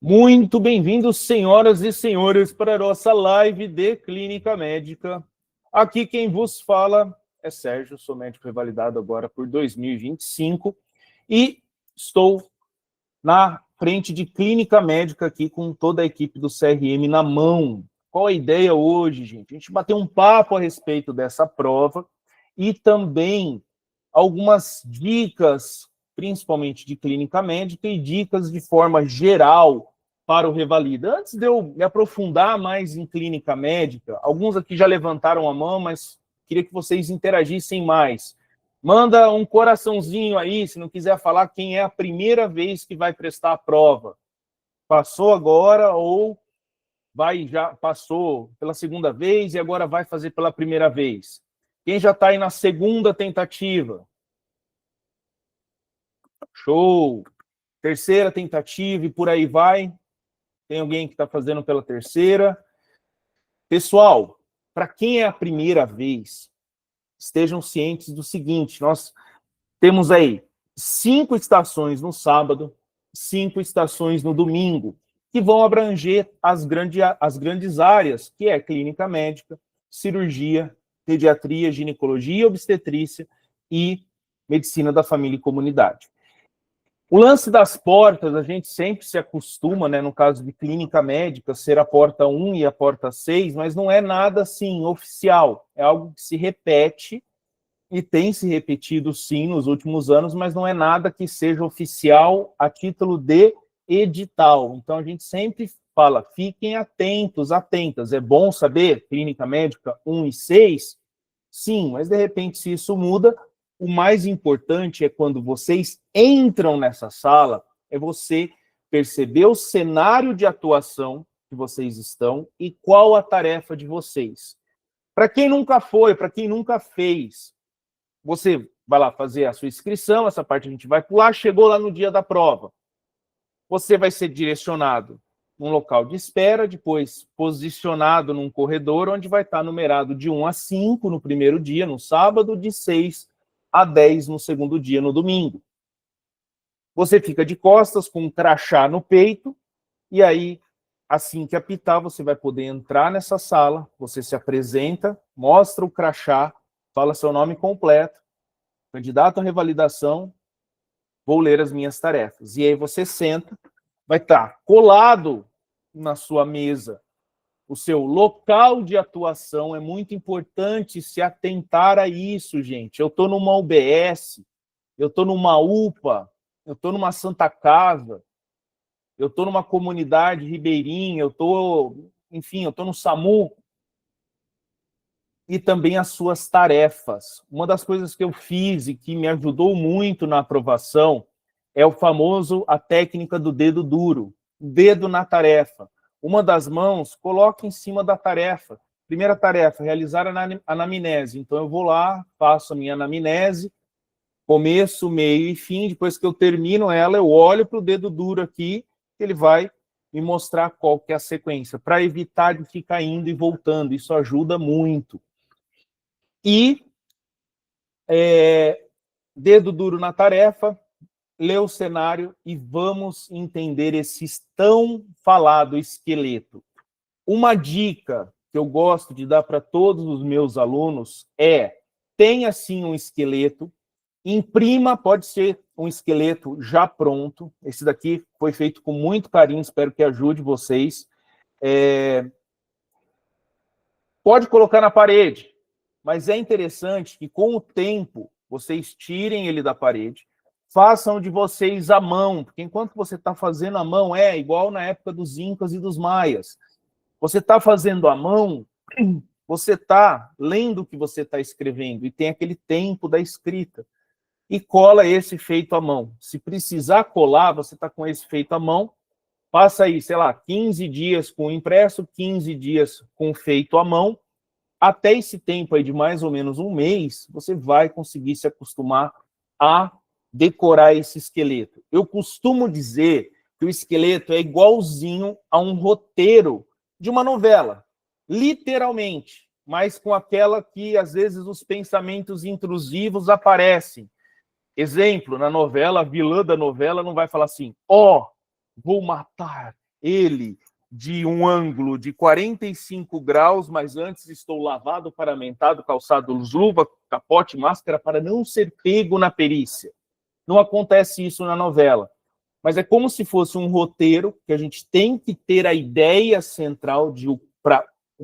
Muito bem-vindos, senhoras e senhores, para a nossa live de Clínica Médica. Aqui quem vos fala é Sérgio, sou médico revalidado agora por 2025 e estou na frente de Clínica Médica aqui com toda a equipe do CRM na mão. Qual a ideia hoje, gente? A gente bater um papo a respeito dessa prova e também algumas dicas, principalmente de clínica médica, e dicas de forma geral para o Revalida. Antes de eu me aprofundar mais em clínica médica, alguns aqui já levantaram a mão, mas queria que vocês interagissem mais. Manda um coraçãozinho aí, se não quiser falar quem é a primeira vez que vai prestar a prova. Passou agora ou já passou pela segunda vez e agora vai fazer pela primeira vez? Quem já está aí na segunda tentativa? Show! Terceira tentativa e por aí vai. Tem alguém que está fazendo pela terceira. Pessoal, para quem é a primeira vez, estejam cientes do seguinte: nós temos aí 5 estações no sábado, 5 estações no domingo, que vão abranger as grandes áreas, que é clínica médica, cirurgia, pediatria, ginecologia, obstetrícia e medicina da família e comunidade. O lance das portas, a gente sempre se acostuma, né, no caso de clínica médica, ser a porta 1 e a porta 6, mas não é nada assim oficial, é algo que se repete e tem se repetido sim nos últimos anos, mas não é nada que seja oficial a título de edital. Então a gente sempre fala, fiquem atentos, atentas. É bom saber, clínica médica 1 e 6? Sim, mas de repente se isso muda, o mais importante é quando vocês entram nessa sala, é você perceber o cenário de atuação que vocês estão e qual a tarefa de vocês. Para quem nunca foi, para quem nunca fez, você vai lá fazer a sua inscrição, essa parte a gente vai pular, chegou lá no dia da prova. Você vai ser direcionado num local de espera, depois posicionado num corredor, onde vai estar numerado de 1 a 5 no primeiro dia, no sábado, de 6 a 10 no segundo dia, no domingo. Você fica de costas com um crachá no peito, e aí, assim que apitar, você vai poder entrar nessa sala, você se apresenta, mostra o crachá, fala seu nome completo, candidato à revalidação, vou ler as minhas tarefas. E aí você senta, vai estar colado na sua mesa o seu local de atuação. É muito importante se atentar a isso, gente. Eu estou numa UBS, eu estou numa UPA, eu estou numa Santa Casa, eu estou numa comunidade ribeirinha, eu estou no SAMU. E também as suas tarefas. Uma das coisas que eu fiz e que me ajudou muito na aprovação é a técnica do dedo duro, dedo na tarefa. Uma das mãos, coloca em cima da tarefa. Primeira tarefa, realizar a anamnese. Então, eu vou lá, faço a minha anamnese, começo, meio e fim. Depois que eu termino ela, eu olho para o dedo duro aqui, ele vai me mostrar qual que é a sequência, para evitar de ficar indo e voltando. Isso ajuda muito. E dedo duro na tarefa, lê o cenário e vamos entender esse tão falado esqueleto. Uma dica que eu gosto de dar para todos os meus alunos é: tenha sim um esqueleto, imprima, pode ser um esqueleto já pronto. Esse daqui foi feito com muito carinho, espero que ajude vocês. Pode colocar na parede, mas é interessante que, com o tempo, vocês tirem ele da parede, façam de vocês à mão, porque enquanto você está fazendo à mão, é igual na época dos Incas e dos Maias. Você está fazendo à mão, você está lendo o que você está escrevendo, e tem aquele tempo da escrita. E cola esse feito à mão. Se precisar colar, você está com esse feito à mão, passa aí, 15 dias com o impresso, 15 dias com o feito à mão. Até esse tempo aí de mais ou menos um mês, você vai conseguir se acostumar a decorar esse esqueleto. Eu costumo dizer que o esqueleto é igualzinho a um roteiro de uma novela, literalmente, mas com aquela que, às vezes, os pensamentos intrusivos aparecem. Exemplo, na novela, a vilã da novela não vai falar assim: vou matar ele de um ângulo de 45 graus, mas antes estou lavado, paramentado, calçado, luva, capote, máscara, para não ser pego na perícia. Não acontece isso na novela. Mas é como se fosse um roteiro que a gente tem que ter a ideia central de o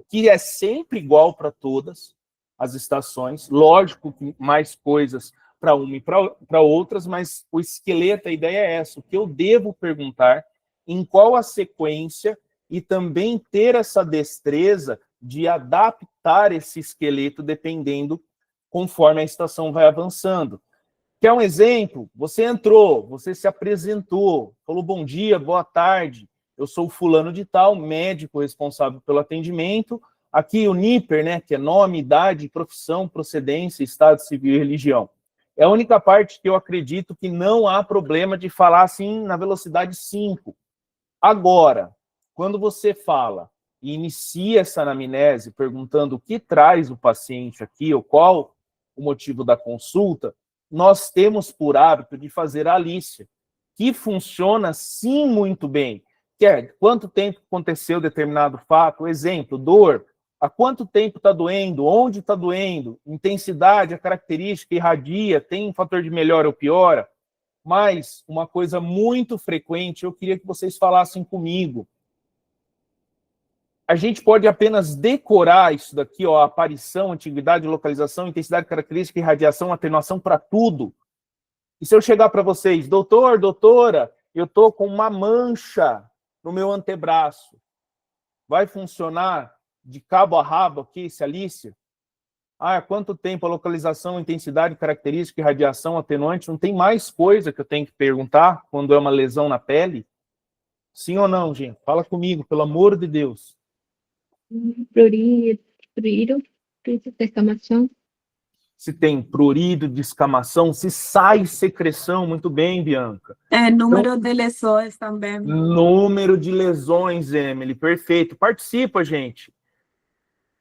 que é sempre igual para todas as estações. Lógico que mais coisas para uma e para outras, mas o esqueleto, a ideia é essa. O que eu devo perguntar, em qual a sequência, e também ter essa destreza de adaptar esse esqueleto dependendo conforme a estação vai avançando. Quer um exemplo? Você entrou, você se apresentou, falou bom dia, boa tarde, eu sou o fulano de tal, médico responsável pelo atendimento. Aqui o NIPER, né, que é nome, idade, profissão, procedência, estado civil e religião. É a única parte que eu acredito que não há problema de falar assim na velocidade 5. Agora, quando você fala e inicia essa anamnese perguntando o que traz o paciente aqui, ou qual o motivo da consulta, nós temos por hábito de fazer a Alícia, que funciona sim muito bem. Que é quanto tempo aconteceu determinado fato, exemplo, dor, há quanto tempo está doendo, onde está doendo, intensidade, a característica, irradia, tem um fator de melhora ou piora. Mas uma coisa muito frequente, eu queria que vocês falassem comigo. A gente pode apenas decorar isso daqui, ó, aparição, antiguidade, localização, intensidade, característica, irradiação, atenuação para tudo. E se eu chegar para vocês, doutor, doutora, eu estou com uma mancha no meu antebraço, vai funcionar de cabo a rabo aqui, se Alícia? Ah, quanto tempo a localização, intensidade, característica, irradiação, atenuante? Não tem mais coisa que eu tenho que perguntar quando é uma lesão na pele? Sim ou não, gente? Fala comigo, pelo amor de Deus. Prurido, prurido, descamação. Se tem prurido, descamação, se sai secreção, muito bem, Bianca. Número de lesões também. Número de lesões, Emily, perfeito. Participa, gente.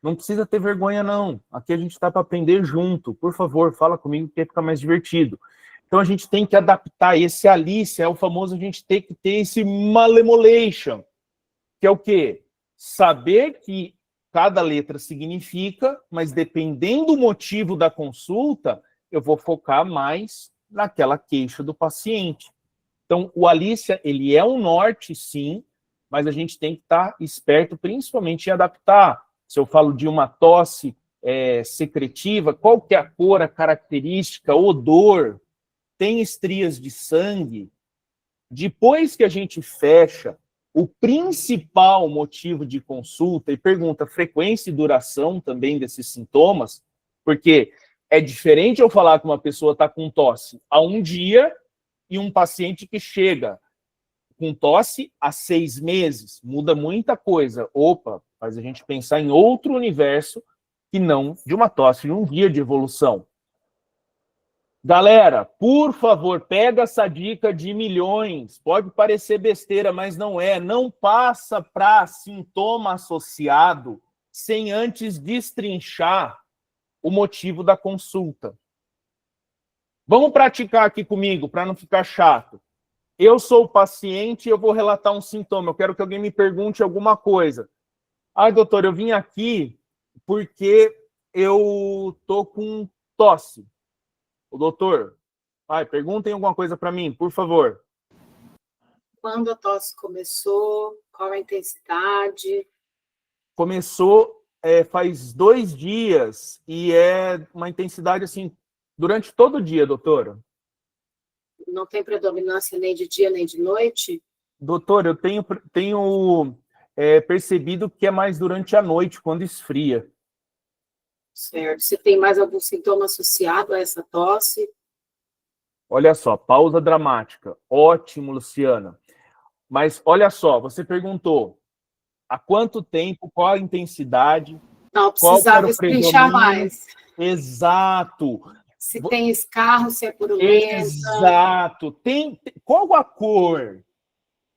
Não precisa ter vergonha, não. Aqui a gente está para aprender junto. Por favor, fala comigo que fica mais divertido. Então a gente tem que adaptar. Esse Alice é o famoso, a gente tem que ter esse malemolation, que é o quê? Saber que cada letra significa, mas dependendo do motivo da consulta, eu vou focar mais naquela queixa do paciente. Então, o Alícia, ele é um norte, sim, mas a gente tem que estar esperto, principalmente em adaptar. Se eu falo de uma tosse secretiva, qual que é a cor, a característica, odor, tem estrias de sangue. Depois que a gente fecha o principal motivo de consulta e pergunta frequência e duração também desses sintomas, porque é diferente eu falar que uma pessoa está com tosse há um dia e um paciente que chega com tosse há 6 meses. Muda muita coisa. Opa, faz a gente pensar em outro universo que não de uma tosse de um dia de evolução. Galera, por favor, pega essa dica de milhões. Pode parecer besteira, mas não é. Não passa para sintoma associado sem antes destrinchar o motivo da consulta. Vamos praticar aqui comigo, para não ficar chato. Eu sou o paciente e eu vou relatar um sintoma. Eu quero que alguém me pergunte alguma coisa. Ah, doutor, eu vim aqui porque eu tô com tosse. O doutor, perguntem alguma coisa para mim, por favor. Quando a tosse começou? Qual a intensidade? Começou faz 2 dias e é uma intensidade assim durante todo o dia, doutora. Não tem predominância nem de dia nem de noite? Doutor, eu tenho percebido que é mais durante a noite, quando esfria. Certo. Se tem mais algum sintoma associado a essa tosse? Olha só, pausa dramática. Ótimo, Luciana. Mas olha só, você perguntou há quanto tempo, qual a intensidade, Não, qual precisava era o destrinchar predomínio. mais. Exato. Se tem escarro, se é purulenta. Exato. Qual a cor?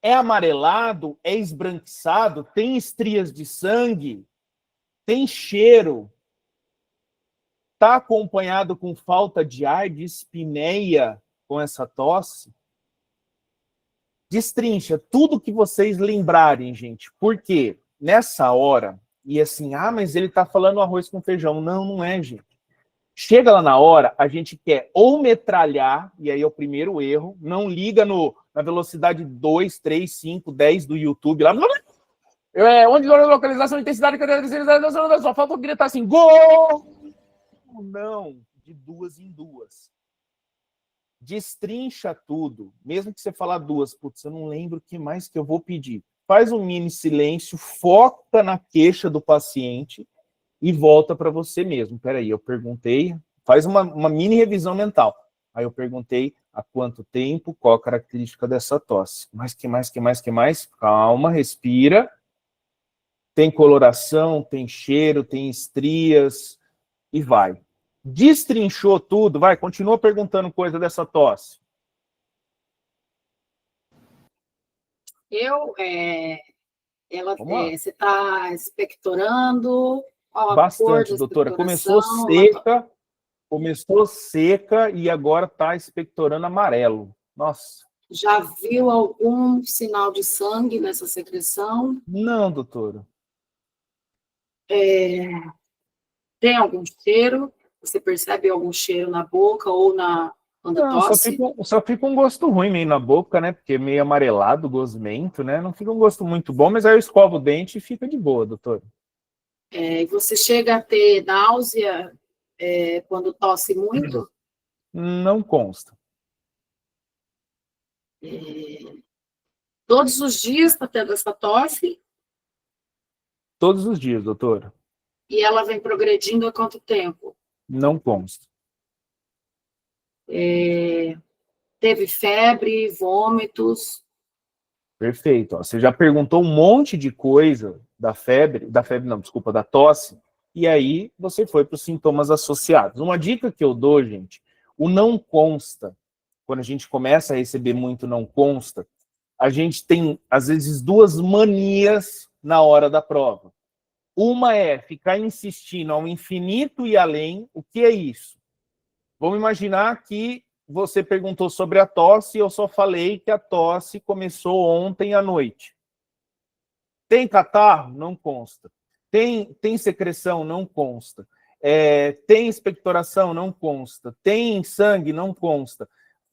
É amarelado? É esbranquiçado? Tem estrias de sangue? Tem cheiro? Está acompanhado com falta de ar, de espineia com essa tosse? Destrincha tudo que vocês lembrarem, gente. Por quê? Nessa hora, e assim, mas ele tá falando arroz com feijão. Não, não é, gente. Chega lá na hora, a gente quer ou metralhar, e aí é o primeiro erro, não liga na velocidade 2, 3, 5, 10 do YouTube, lá. Onde localização, intensidade, só falta gritar assim, gol! Não, de duas em duas. Destrincha tudo, mesmo que você falar duas, putz, eu não lembro o que mais que eu vou pedir. Faz um mini silêncio, foca na queixa do paciente e volta para você mesmo. Peraí, eu perguntei, faz uma mini revisão mental. Aí eu perguntei há quanto tempo, qual a característica dessa tosse. Que mais? Calma, respira. Tem coloração, tem cheiro, tem estrias e vai. Destrinchou tudo, vai, continua perguntando coisa dessa tosse. Você está expectorando? Bastante, doutora. Começou seca e agora está expectorando amarelo. Nossa. Já viu algum sinal de sangue nessa secreção? Não, doutora. Tem algum cheiro? Você percebe algum cheiro na boca ou quando tosse? Só fica um gosto ruim meio na boca, né? Porque meio amarelado, gosmento, né? Não fica um gosto muito bom, mas aí eu escovo o dente e fica de boa, doutora. E você chega a ter náusea quando tosse muito? Não consta. Todos os dias está tendo essa tosse? Todos os dias, doutora. E ela vem progredindo há quanto tempo? Não consta. Teve febre, vômitos? Perfeito. Ó, você já perguntou um monte de coisa da tosse, e aí você foi para os sintomas associados. Uma dica que eu dou, gente, o não consta, quando a gente começa a receber muito não consta, a gente tem, às vezes, duas manias na hora da prova. Uma é ficar insistindo ao infinito e além. O que é isso? Vamos imaginar que você perguntou sobre a tosse e eu só falei que a tosse começou ontem à noite. Tem catarro? Não consta. Tem secreção? Não consta. Tem expectoração? Não consta. Tem sangue? Não consta.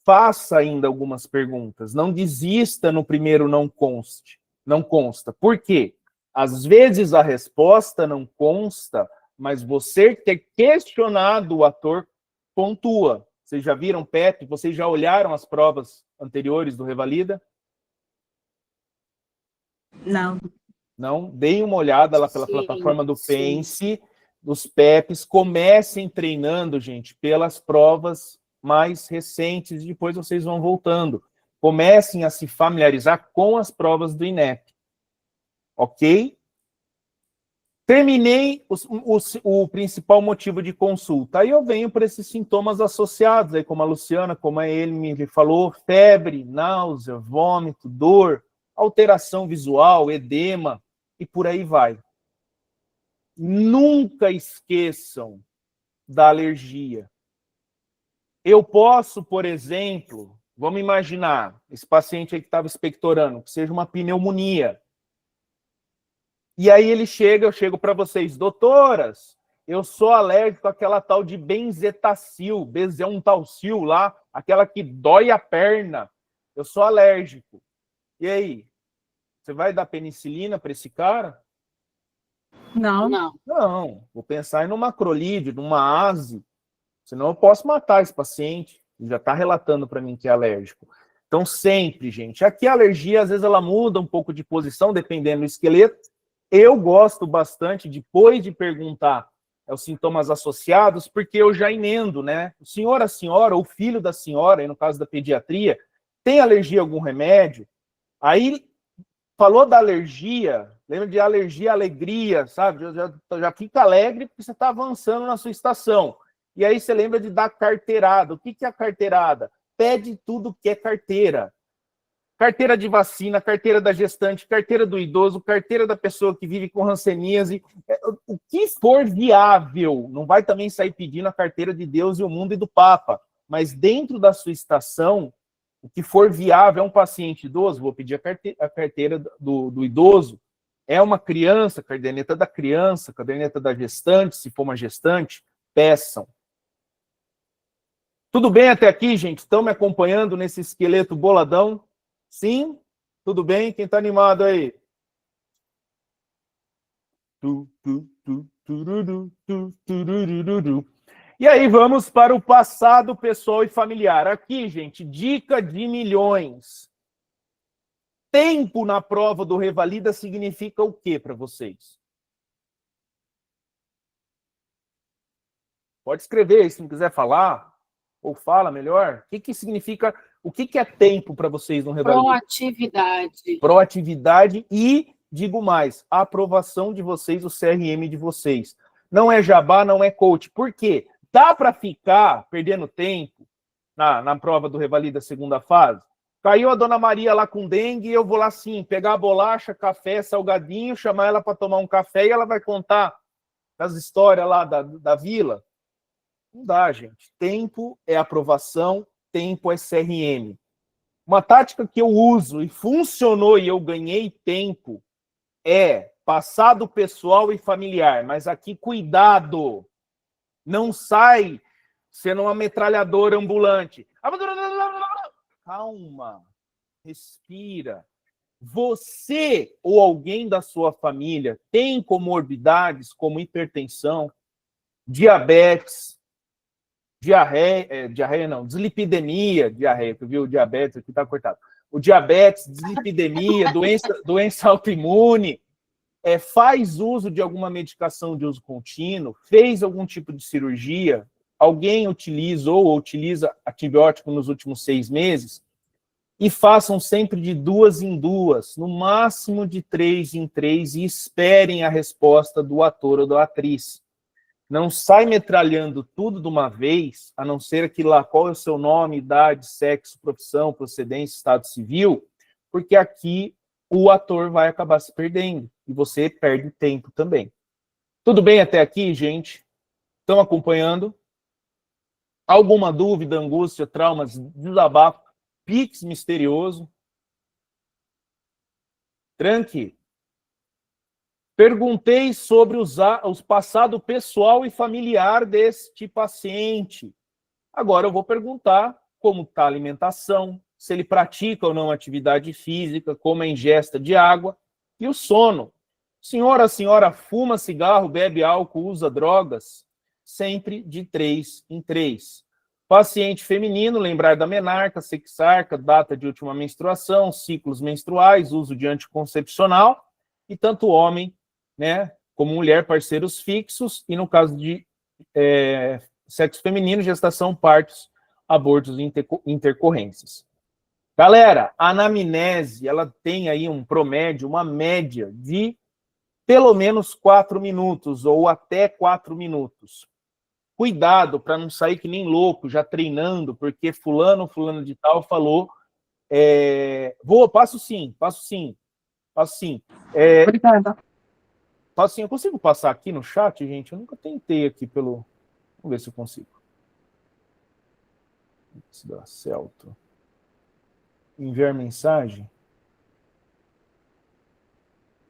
Faça ainda algumas perguntas. Não desista no primeiro não consta. Por quê? Às vezes a resposta não consta, mas você ter questionado o ator pontua. Vocês já viram PET? Vocês já olharam as provas anteriores do Revalida? Não. Não? Deem uma olhada lá pela plataforma do sim. Pense, dos PEPs. Comecem treinando, gente, pelas provas mais recentes. Depois vocês vão voltando. Comecem a se familiarizar com as provas do INEP. Ok? Terminei o principal motivo de consulta. Aí eu venho para esses sintomas associados, aí como a Luciana, como a ele me falou, febre, náusea, vômito, dor, alteração visual, edema, e por aí vai. Nunca esqueçam da alergia. Eu posso, por exemplo, vamos imaginar, esse paciente aí que estava expectorando, que seja uma pneumonia. E aí eu chego para vocês, doutoras, eu sou alérgico àquela tal de benzetacil, bezontalcil lá, aquela que dói a perna. Eu sou alérgico. E aí? Você vai dar penicilina para esse cara? Não. Não. Vou pensar em uma macrolide, numa ASE. Senão eu posso matar esse paciente. Ele já está relatando para mim que é alérgico. Então sempre, gente. Aqui a alergia, às vezes, ela muda um pouco de posição, dependendo do esqueleto. Eu gosto bastante, depois de perguntar os sintomas associados, porque eu já emendo, né? O senhor, a senhora, ou o filho da senhora, aí no caso da pediatria, tem alergia a algum remédio? Aí, falou da alergia, lembra de alergia à alegria, sabe? Já fica alegre porque você está avançando na sua estação. E aí você lembra de dar carteirada. O que é a carteirada? Pede tudo que é carteira. Carteira de vacina, carteira da gestante, carteira do idoso, carteira da pessoa que vive com hanseníase. O que for viável, não vai também sair pedindo a carteira de Deus e o mundo e do Papa, mas dentro da sua estação, o que for viável. É um paciente idoso, vou pedir a carteira do idoso. É uma criança, caderneta da criança, caderneta da gestante, se for uma gestante, peçam. Tudo bem até aqui, gente? Estão me acompanhando nesse esqueleto boladão? Sim? Tudo bem? Quem está animado aí? E aí, vamos para o passado pessoal e familiar. Aqui, gente, dica de milhões. Tempo na prova do Revalida significa o que para vocês? Pode escrever, se não quiser falar, ou fala melhor. O que significa, o que é tempo para vocês no Revalida? Proatividade. Proatividade e, digo mais, a aprovação de vocês, o CRM de vocês. Não é jabá, não é coach. Por quê? Dá para ficar perdendo tempo na prova do Revalida segunda fase? Caiu a Dona Maria lá com dengue, eu vou lá sim, pegar a bolacha, café, salgadinho, chamar ela para tomar um café e ela vai contar as histórias lá da vila? Não dá, gente. Tempo é aprovação, tempo é CRM. Uma tática que eu uso e funcionou e eu ganhei tempo é passado pessoal e familiar. Mas aqui, cuidado! Não sai sendo uma metralhadora ambulante. Calma, respira. Você ou alguém da sua família tem comorbidades como hipertensão, diabetes, dislipidemia, diarreia, tu viu? O diabetes aqui tá cortado. O diabetes, dislipidemia, doença autoimune, faz uso de alguma medicação de uso contínuo, fez algum tipo de cirurgia, alguém utilizou ou utiliza antibiótico nos últimos 6 meses, e façam sempre de 2 em 2, no máximo de 3 em 3, e esperem a resposta do ator ou da atriz. Não sai metralhando tudo de uma vez, a não ser aquilo lá, qual é o seu nome, idade, sexo, profissão, procedência, estado civil, porque aqui o ator vai acabar se perdendo, e você perde tempo também. Tudo bem até aqui, gente? Estão acompanhando? Alguma dúvida, angústia, traumas, desabafo, pix misterioso? Tranque. Perguntei sobre os passado pessoal e familiar deste paciente. Agora eu vou perguntar como está a alimentação, se ele pratica ou não atividade física, como a ingesta de água e o sono. A senhora fuma cigarro, bebe álcool, usa drogas? Sempre de 3 em 3. Paciente feminino, lembrar da menarca, sexarca, data de última menstruação, ciclos menstruais, uso de anticoncepcional, e tanto homem, né, como mulher, parceiros fixos, e no caso de sexo feminino, gestação, partos, abortos e intercorrências. Galera, a anamnese, ela tem aí um promédio, uma média de pelo menos 4 minutos, ou até 4 minutos. Cuidado para não sair que nem louco, já treinando, porque fulano de tal falou, passo sim. Obrigada. Passo sim, eu consigo passar aqui no chat, gente? Eu nunca tentei aqui pelo... Vamos ver se eu consigo. Se dá certo. Enviar mensagem.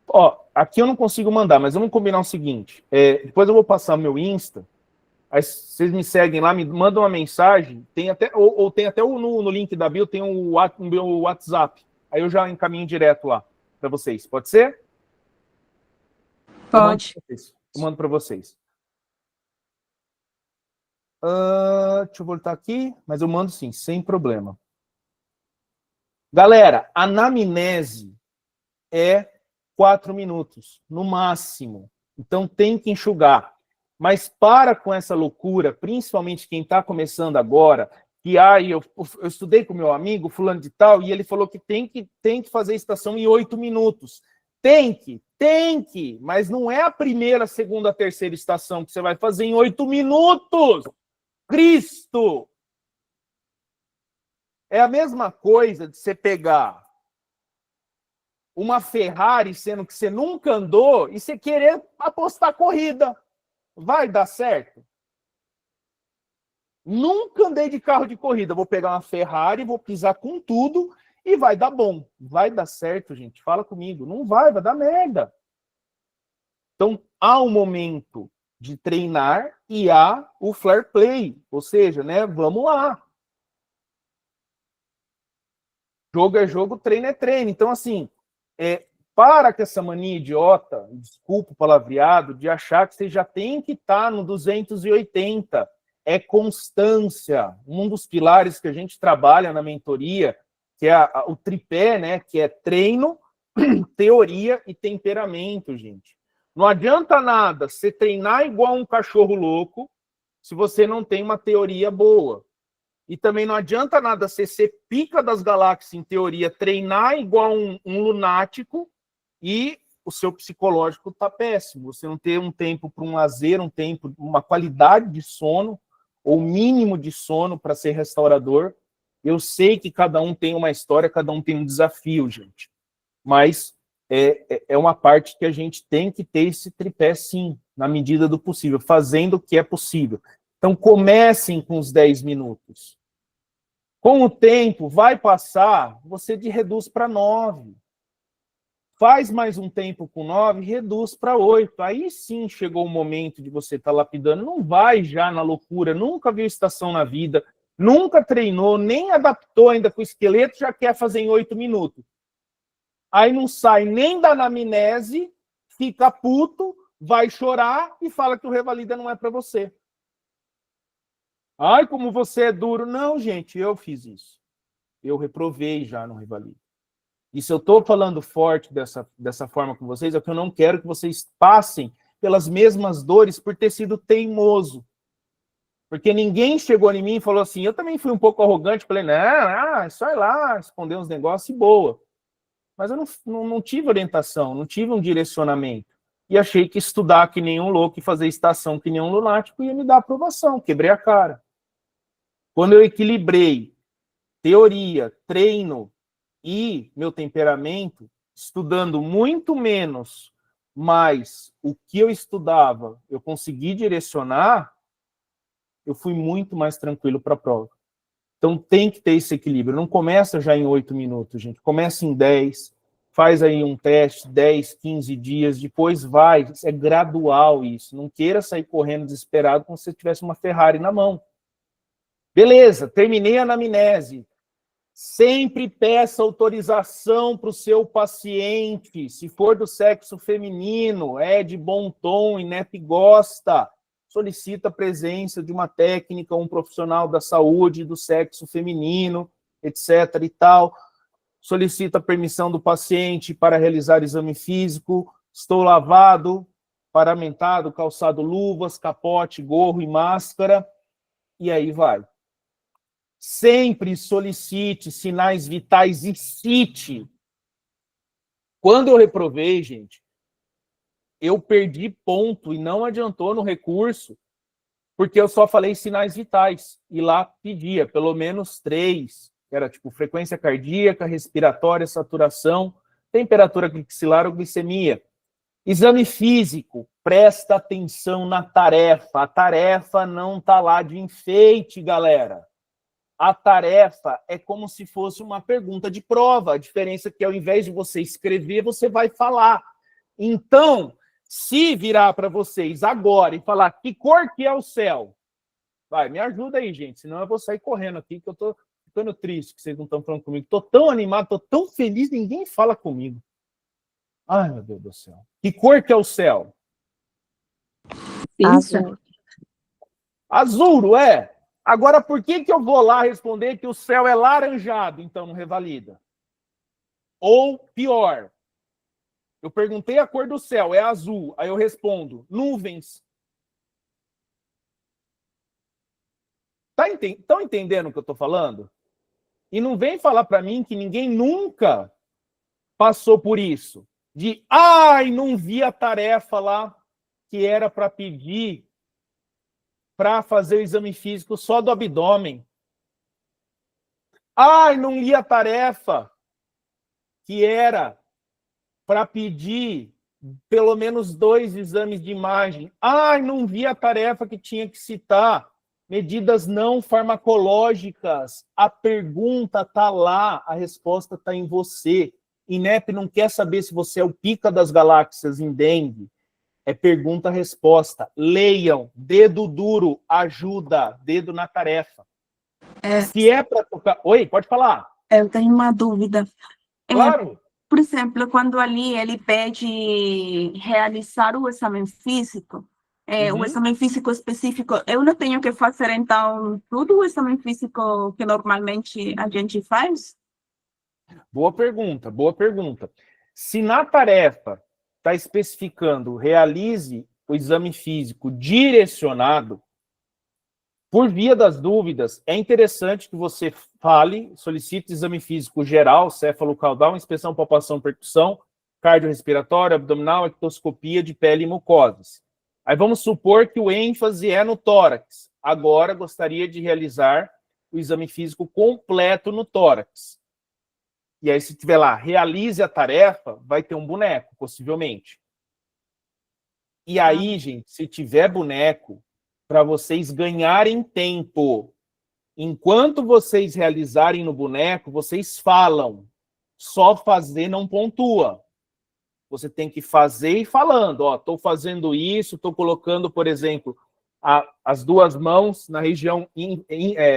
Ó, aqui eu não consigo mandar, mas vamos combinar o seguinte. Depois eu vou passar meu Insta. Aí vocês me seguem lá, me mandam uma mensagem, tem até, ou tem até no link da bio, tem o meu WhatsApp. Aí eu já encaminho direto lá para vocês. Pode ser? Pode. Eu mando para vocês. Deixa eu voltar aqui, mas eu mando sim, sem problema. Galera, anamnese é 4 minutos, no máximo. Então tem que enxugar. Mas para com essa loucura, principalmente quem está começando agora, que eu estudei com meu amigo, fulano de tal, e ele falou que tem que fazer estação em 8 minutos. Tem que, mas não é a primeira, segunda, terceira estação que você vai fazer em 8 minutos. Cristo! É a mesma coisa de você pegar uma Ferrari, sendo que você nunca andou, e você querer apostar corrida. Vai dar certo? Nunca andei de carro de corrida. Vou pegar uma Ferrari, vou pisar com tudo e vai dar bom. Vai dar certo, gente. Fala comigo. Não vai dar merda. Então, há um momento de treinar e há o fair play. Ou seja, né, vamos lá. Jogo é jogo, treino é treino. Então, assim, para com essa mania idiota, desculpa o palavreado, de achar que você já tem que estar no 280. É constância. Um dos pilares que a gente trabalha na mentoria, que é o tripé, né? Que é treino, teoria e temperamento, gente. Não adianta nada você treinar igual um cachorro louco se você não tem uma teoria boa. E também não adianta nada você ser pica das galáxias, em teoria, treinar igual um lunático e o seu psicológico tá péssimo. Você não ter um tempo para um lazer, um tempo, uma qualidade de sono, ou mínimo de sono para ser restaurador. Eu sei que cada um tem uma história, cada um tem um desafio, gente. Mas é uma parte que a gente tem que ter esse tripé, sim, na medida do possível, fazendo o que é possível. Então, comecem com os 10 minutos. Com o tempo, vai passar, você reduz para 9. Faz mais um tempo com 9, reduz para 8. Aí sim chegou o momento de você estar lapidando. Não vai já na loucura, nunca viu estação na vida, nunca treinou, nem adaptou ainda com o esqueleto, já quer fazer em 8 minutos. Aí não sai nem da anamnese, fica puto, vai chorar e fala que o Revalida não é para você. Ai, como você é duro. Não, gente, eu fiz isso. Eu reprovei já no Revalida. E se eu estou falando forte dessa forma com vocês, é que eu não quero que vocês passem pelas mesmas dores por ter sido teimoso. Porque ninguém chegou em mim e falou assim, eu também fui um pouco arrogante, falei, não, só ir lá, esconder uns negócios e boa. Mas eu não tive orientação, não tive um direcionamento. E achei que estudar que nem um louco e fazer estação que nem um lunático ia me dar aprovação, quebrei a cara. Quando eu equilibrei teoria, treino e meu temperamento, estudando muito menos, mas o que eu estudava, eu consegui direcionar, eu fui muito mais tranquilo para a prova. Então tem que ter esse equilíbrio. Não começa já em 8 minutos, gente. Começa em 10, faz aí um teste, 10, 15 dias, depois vai. É gradual isso. Não queira sair correndo desesperado como se você tivesse uma Ferrari na mão. Beleza, terminei a anamnese. Sempre peça autorização para o seu paciente. Se for do sexo feminino, é de bom tom, INEP gosta, solicita a presença de uma técnica, um profissional da saúde do sexo feminino, etc. e tal. Solicita a permissão do paciente para realizar exame físico. Estou lavado, paramentado, calçado luvas, capote, gorro e máscara. E aí vai. Sempre solicite sinais vitais e cite. Quando eu reprovei, gente, eu perdi ponto e não adiantou no recurso, porque eu só falei sinais vitais. E lá pedia pelo menos 3, que era tipo frequência cardíaca, respiratória, saturação, temperatura glixilar ou glicemia. Exame físico, presta atenção na tarefa. A tarefa não está lá de enfeite, galera. A tarefa é como se fosse uma pergunta de prova. A diferença é que, ao invés de você escrever, você vai falar. Então, se virar para vocês agora e falar que cor que é o céu, vai, me ajuda aí, gente, senão eu vou sair correndo aqui, que eu tô ficando triste que vocês não estão falando comigo. Tô tão animado, tô tão feliz, ninguém fala comigo. Ai, meu Deus do céu. Que cor que é o céu? Azul. Azul, é? Agora, por que eu vou lá responder que o céu é laranjado, então não revalida? Ou, pior, eu perguntei a cor do céu, é azul. Aí eu respondo, nuvens. Estão entendendo o que eu estou falando? E não vem falar para mim que ninguém nunca passou por isso. De, não vi a tarefa lá que era para pedir para fazer o exame físico só do abdômen. Não li a tarefa que era para pedir pelo menos 2 exames de imagem. Não vi a tarefa que tinha que citar medidas não farmacológicas. A pergunta está lá, a resposta está em você. INEP não quer saber se você é o pica das galáxias em dengue. É pergunta-resposta. Leiam. Dedo duro ajuda. Dedo na tarefa. Se é para tocar... Oi, pode falar. Eu tenho uma dúvida. Claro. Por exemplo, quando ali ele pede realizar o exame físico, o exame físico específico, eu não tenho que fazer, então, tudo o exame físico que normalmente a gente faz? Boa pergunta, boa pergunta. Se na tarefa está especificando realize o exame físico direcionado, por via das dúvidas, é interessante que você fale, solicite exame físico geral, céfalo-caudal, inspeção, palpação, percussão, cardiorrespiratório, abdominal, ectoscopia de pele e mucosas. Aí vamos supor que o ênfase é no tórax. Agora gostaria de realizar o exame físico completo no tórax. E aí, se tiver lá, realize a tarefa, vai ter um boneco, possivelmente. E aí, gente, se tiver boneco, para vocês ganharem tempo, enquanto vocês realizarem no boneco, vocês falam. Só fazer não pontua. Você tem que fazer e falando. Ó, estou fazendo isso, estou colocando, por exemplo, as duas mãos na região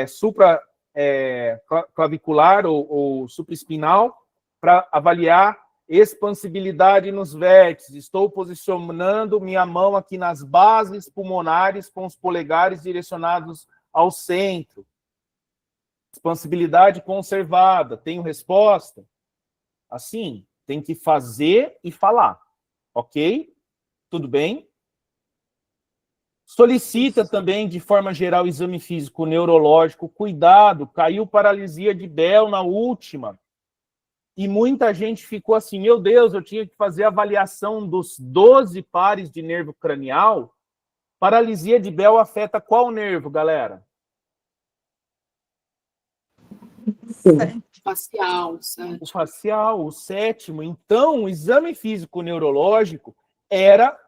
supraclavicular ou supraespinal para avaliar expansibilidade nos vértices. Estou posicionando minha mão aqui nas bases pulmonares com os polegares direcionados ao centro. Expansibilidade conservada. Tenho resposta? Assim, tem que fazer e falar. Ok? Tudo bem? Solicita também, de forma geral, exame físico neurológico. Cuidado, caiu paralisia de Bell na última. E muita gente ficou assim, meu Deus, eu tinha que fazer a avaliação dos 12 pares de nervo cranial. Paralisia de Bell afeta qual nervo, galera? Facial, o facial, o sétimo. Então, o exame físico neurológico era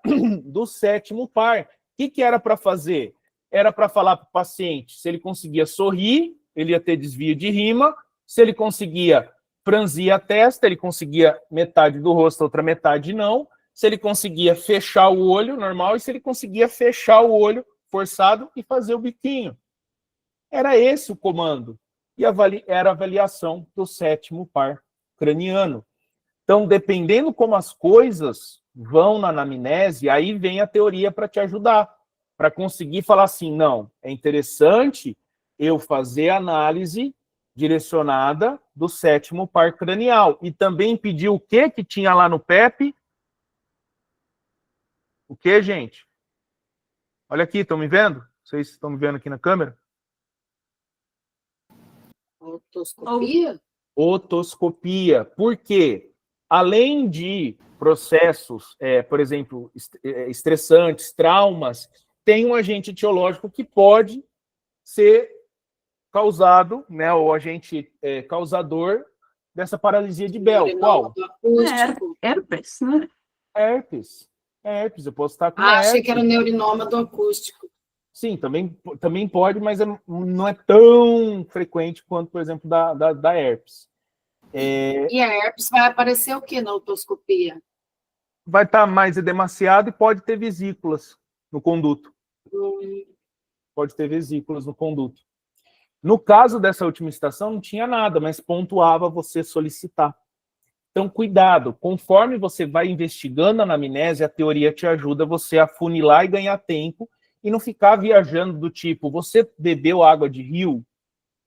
do sétimo par. O que era para fazer? Era para falar para o paciente se ele conseguia sorrir, ele ia ter desvio de rima, se ele conseguia franzir a testa, ele conseguia metade do rosto, outra metade não, se ele conseguia fechar o olho normal e se ele conseguia fechar o olho forçado e fazer o biquinho. Era esse o comando. E era a avaliação do sétimo par craniano. Então, dependendo como as coisas vão na anamnese, aí vem a teoria para te ajudar, para conseguir falar assim, não, é interessante eu fazer análise direcionada do sétimo par cranial. E também pedir o que tinha lá no PEP? O que, gente? Olha aqui, estão me vendo? Vocês estão me vendo aqui na câmera? Otoscopia? Otoscopia. Por quê? Além de processos, por exemplo, estressantes, traumas, tem um agente etiológico que pode ser causado, né, o agente causador dessa paralisia de Bell. Qual? Herpes, né? Herpes. Herpes, eu posso estar com herpes. Achei herpes. que era neurinoma do acústico. Sim, também pode, mas não é tão frequente quanto, por exemplo, da herpes. E a herpes vai aparecer o que na otoscopia? Vai estar mais edemaciado e pode ter vesículas no conduto. Pode ter vesículas no conduto. No caso dessa última estação, não tinha nada, mas pontuava você solicitar. Então, cuidado. Conforme você vai investigando a anamnese, a teoria te ajuda você a afunilar e ganhar tempo e não ficar viajando do tipo, você bebeu água de rio?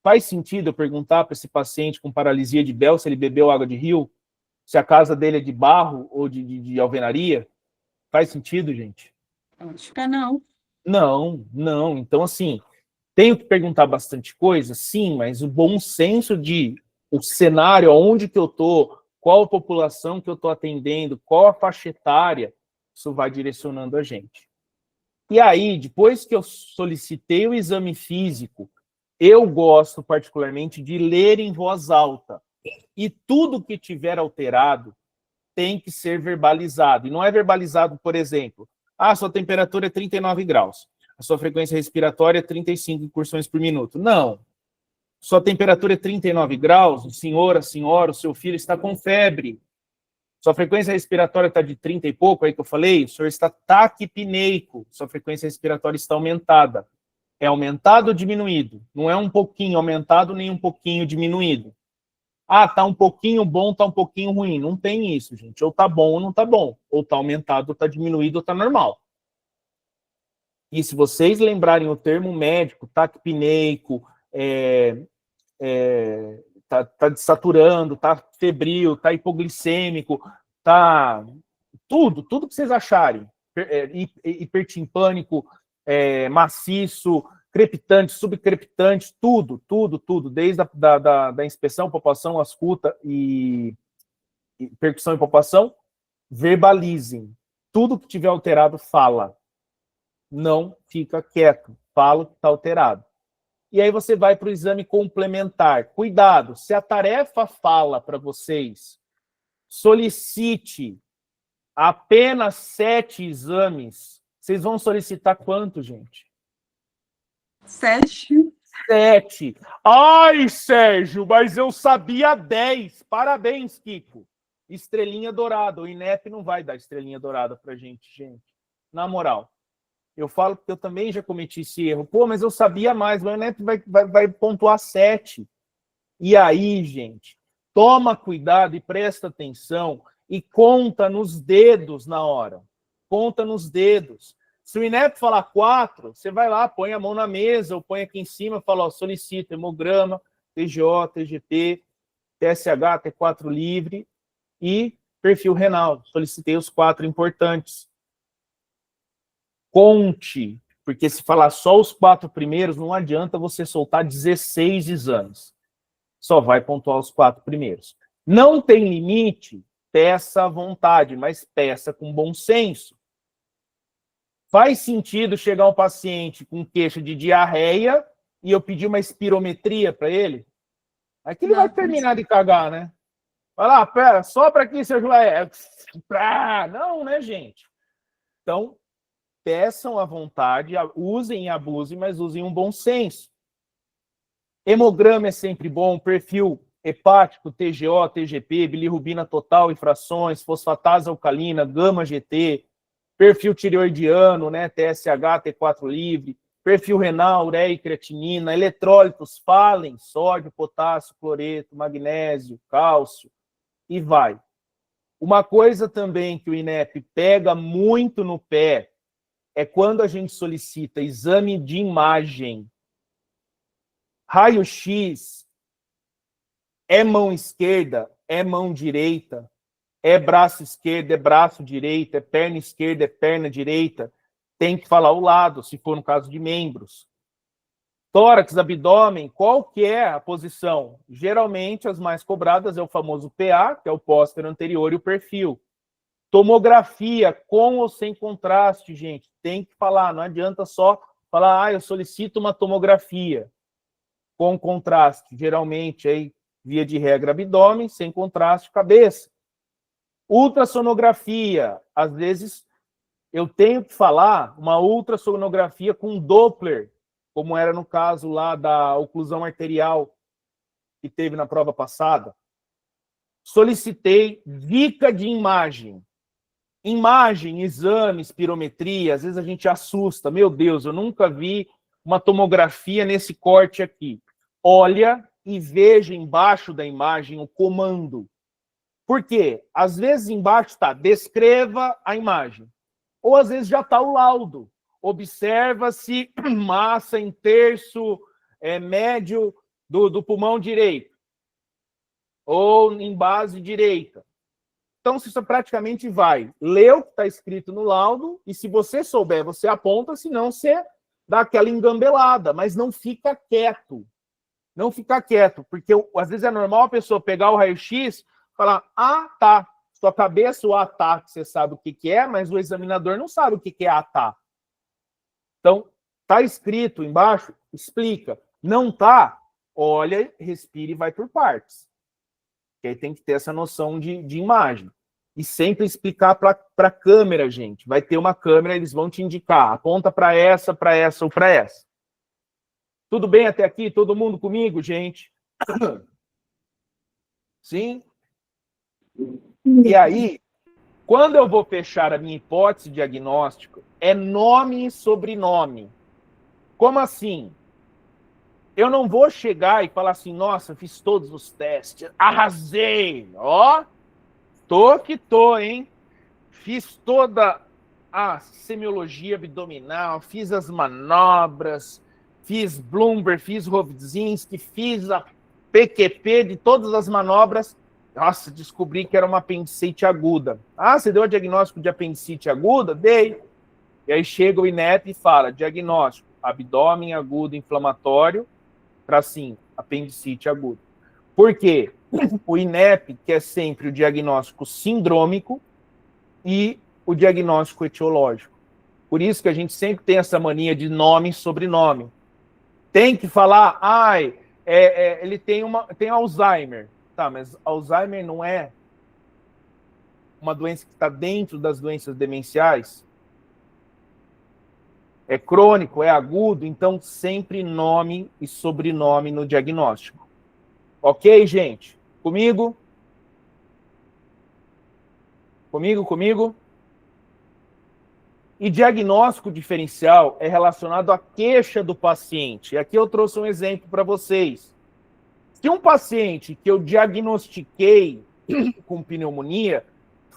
Faz sentido eu perguntar para esse paciente com paralisia de Bell se ele bebeu água de rio? Se a casa dele é de barro ou de alvenaria? Faz sentido, gente? Acho que não. Não. Então, assim, tenho que perguntar bastante coisa? Sim, mas o bom senso o cenário, onde que eu estou, qual a população que eu estou atendendo, qual a faixa etária, isso vai direcionando a gente. E aí, depois que eu solicitei o exame físico, eu gosto particularmente de ler em voz alta. E tudo que tiver alterado tem que ser verbalizado. E não é verbalizado, por exemplo, sua temperatura é 39 graus. a sua frequência respiratória é 35 incursões por minuto. Não. Sua temperatura é 39 graus, o senhor, a senhora, o seu filho está com febre. Sua frequência respiratória está de 30 e pouco, aí que eu falei, o senhor está taquipneico, sua frequência respiratória está aumentada. É aumentado ou diminuído? Não é um pouquinho aumentado, nem um pouquinho diminuído. Ah, tá um pouquinho bom, tá um pouquinho ruim. Não tem isso, gente. Ou tá bom ou não tá bom. Ou tá aumentado, ou tá diminuído, ou tá normal. E se vocês lembrarem o termo médico, taquipneico, tá desaturando, tá febril, tá hipoglicêmico, tá tudo que vocês acharem, hipertimpânico, maciço, crepitante, subcrepitante, tudo, desde da inspeção, palpação, ausculta e percussão e palpação, verbalizem. Tudo que tiver alterado, fala. Não fica quieto, fala que está alterado. E aí você vai para o exame complementar. Cuidado, se a tarefa fala para vocês, solicite apenas 7 exames, vocês vão solicitar quanto, gente? 7. 7. Ai, Sérgio, mas eu sabia 10. Parabéns, Kiko. Estrelinha dourada. O INEP não vai dar estrelinha dourada pra gente. Na moral. Eu falo porque eu também já cometi esse erro. Pô, mas eu sabia mais. Mas o INEP vai pontuar 7. E aí, gente, toma cuidado e presta atenção e conta nos dedos na hora. Conta nos dedos. Se o INEP falar 4, você vai lá, põe a mão na mesa, ou põe aqui em cima, fala, ó, solicita hemograma, TGO, TGP, TSH, T4 livre e perfil renal. Solicitei os 4 importantes. Conte, porque se falar só os 4 primeiros, não adianta você soltar 16 exames. Só vai pontuar os 4 primeiros. Não tem limite, peça à vontade, mas peça com bom senso. Faz sentido chegar um paciente com queixa de diarreia e eu pedir uma espirometria para ele? Aí que ele vai terminar de cagar, né? Vai lá, pera, sopra aqui, seu Joé. Não, né, gente? Então, peçam à vontade, usem e abusem, mas usem um bom senso. Hemograma é sempre bom, perfil hepático, TGO, TGP, bilirrubina total e frações, fosfatase alcalina, gama GT, perfil tireoidiano, né, TSH, T4 livre, perfil renal, ureia e creatinina, eletrólitos, falem, sódio, potássio, cloreto, magnésio, cálcio, e vai. Uma coisa também que o INEP pega muito no pé é quando a gente solicita exame de imagem. Raio-X é mão esquerda, é mão direita, é braço esquerdo, é braço direito, é perna esquerda, é perna direita. Tem que falar o lado, se for no caso de membros. Tórax, abdômen, qual que é a posição? Geralmente, as mais cobradas é o famoso PA, que é o póster anterior, e o perfil. Tomografia, com ou sem contraste, gente. Tem que falar, não adianta só falar, eu solicito uma tomografia com contraste. Geralmente, aí, via de regra, abdômen, sem contraste, cabeça. Ultrassonografia, às vezes eu tenho que falar uma ultrassonografia com Doppler, como era no caso lá da oclusão arterial que teve na prova passada. Solicitei dica de imagem. Imagem, exame, espirometria, às vezes a gente assusta. Meu Deus, eu nunca vi uma tomografia nesse corte aqui. Olha e veja embaixo da imagem o comando. Por quê? Às vezes embaixo está, descreva a imagem. Ou às vezes já está o laudo. Observa-se massa em terço médio do pulmão direito. Ou em base direita. Então, você praticamente vai ler o que está escrito no laudo e se você souber, você aponta, senão você dá aquela engambelada, mas não fica quieto. Não fica quieto, porque às vezes é normal a pessoa pegar o raio-x e falar, tá. Sua cabeça, o tá, você sabe o que é, mas o examinador não sabe o que é tá. Então, tá escrito embaixo, explica. Não tá, olha, respira e vai por partes. Porque aí tem que ter essa noção de imagem. E sempre explicar para a câmera, gente. Vai ter uma câmera, eles vão te indicar. Aponta para essa ou para essa. Tudo bem até aqui? Todo mundo comigo, gente? Sim? E aí, quando eu vou fechar a minha hipótese diagnóstica, é nome e sobrenome. Como assim? Eu não vou chegar e falar assim, nossa, fiz todos os testes, arrasei, ó, tô que tô, hein? Fiz toda a semiologia abdominal, fiz as manobras, fiz Bloomberg, fiz Rovzinski, fiz a PQP de todas as manobras. Nossa, descobri que era uma apendicite aguda. Ah, você deu o diagnóstico de apendicite aguda? Dei. E aí chega o INEP e fala, diagnóstico, abdômen agudo inflamatório, tracinho, apendicite aguda. Por quê? O INEP quer sempre o diagnóstico sindrômico e o diagnóstico etiológico. Por isso que a gente sempre tem essa mania de nome e sobrenome. Tem que falar, ele tem Alzheimer. Tá, mas Alzheimer não é uma doença que está dentro das doenças demenciais? É crônico, é agudo, então sempre nome e sobrenome no diagnóstico. Ok, gente? Comigo? Comigo? E diagnóstico diferencial é relacionado à queixa do paciente. E aqui eu trouxe um exemplo para vocês. Se um paciente que eu diagnostiquei com pneumonia,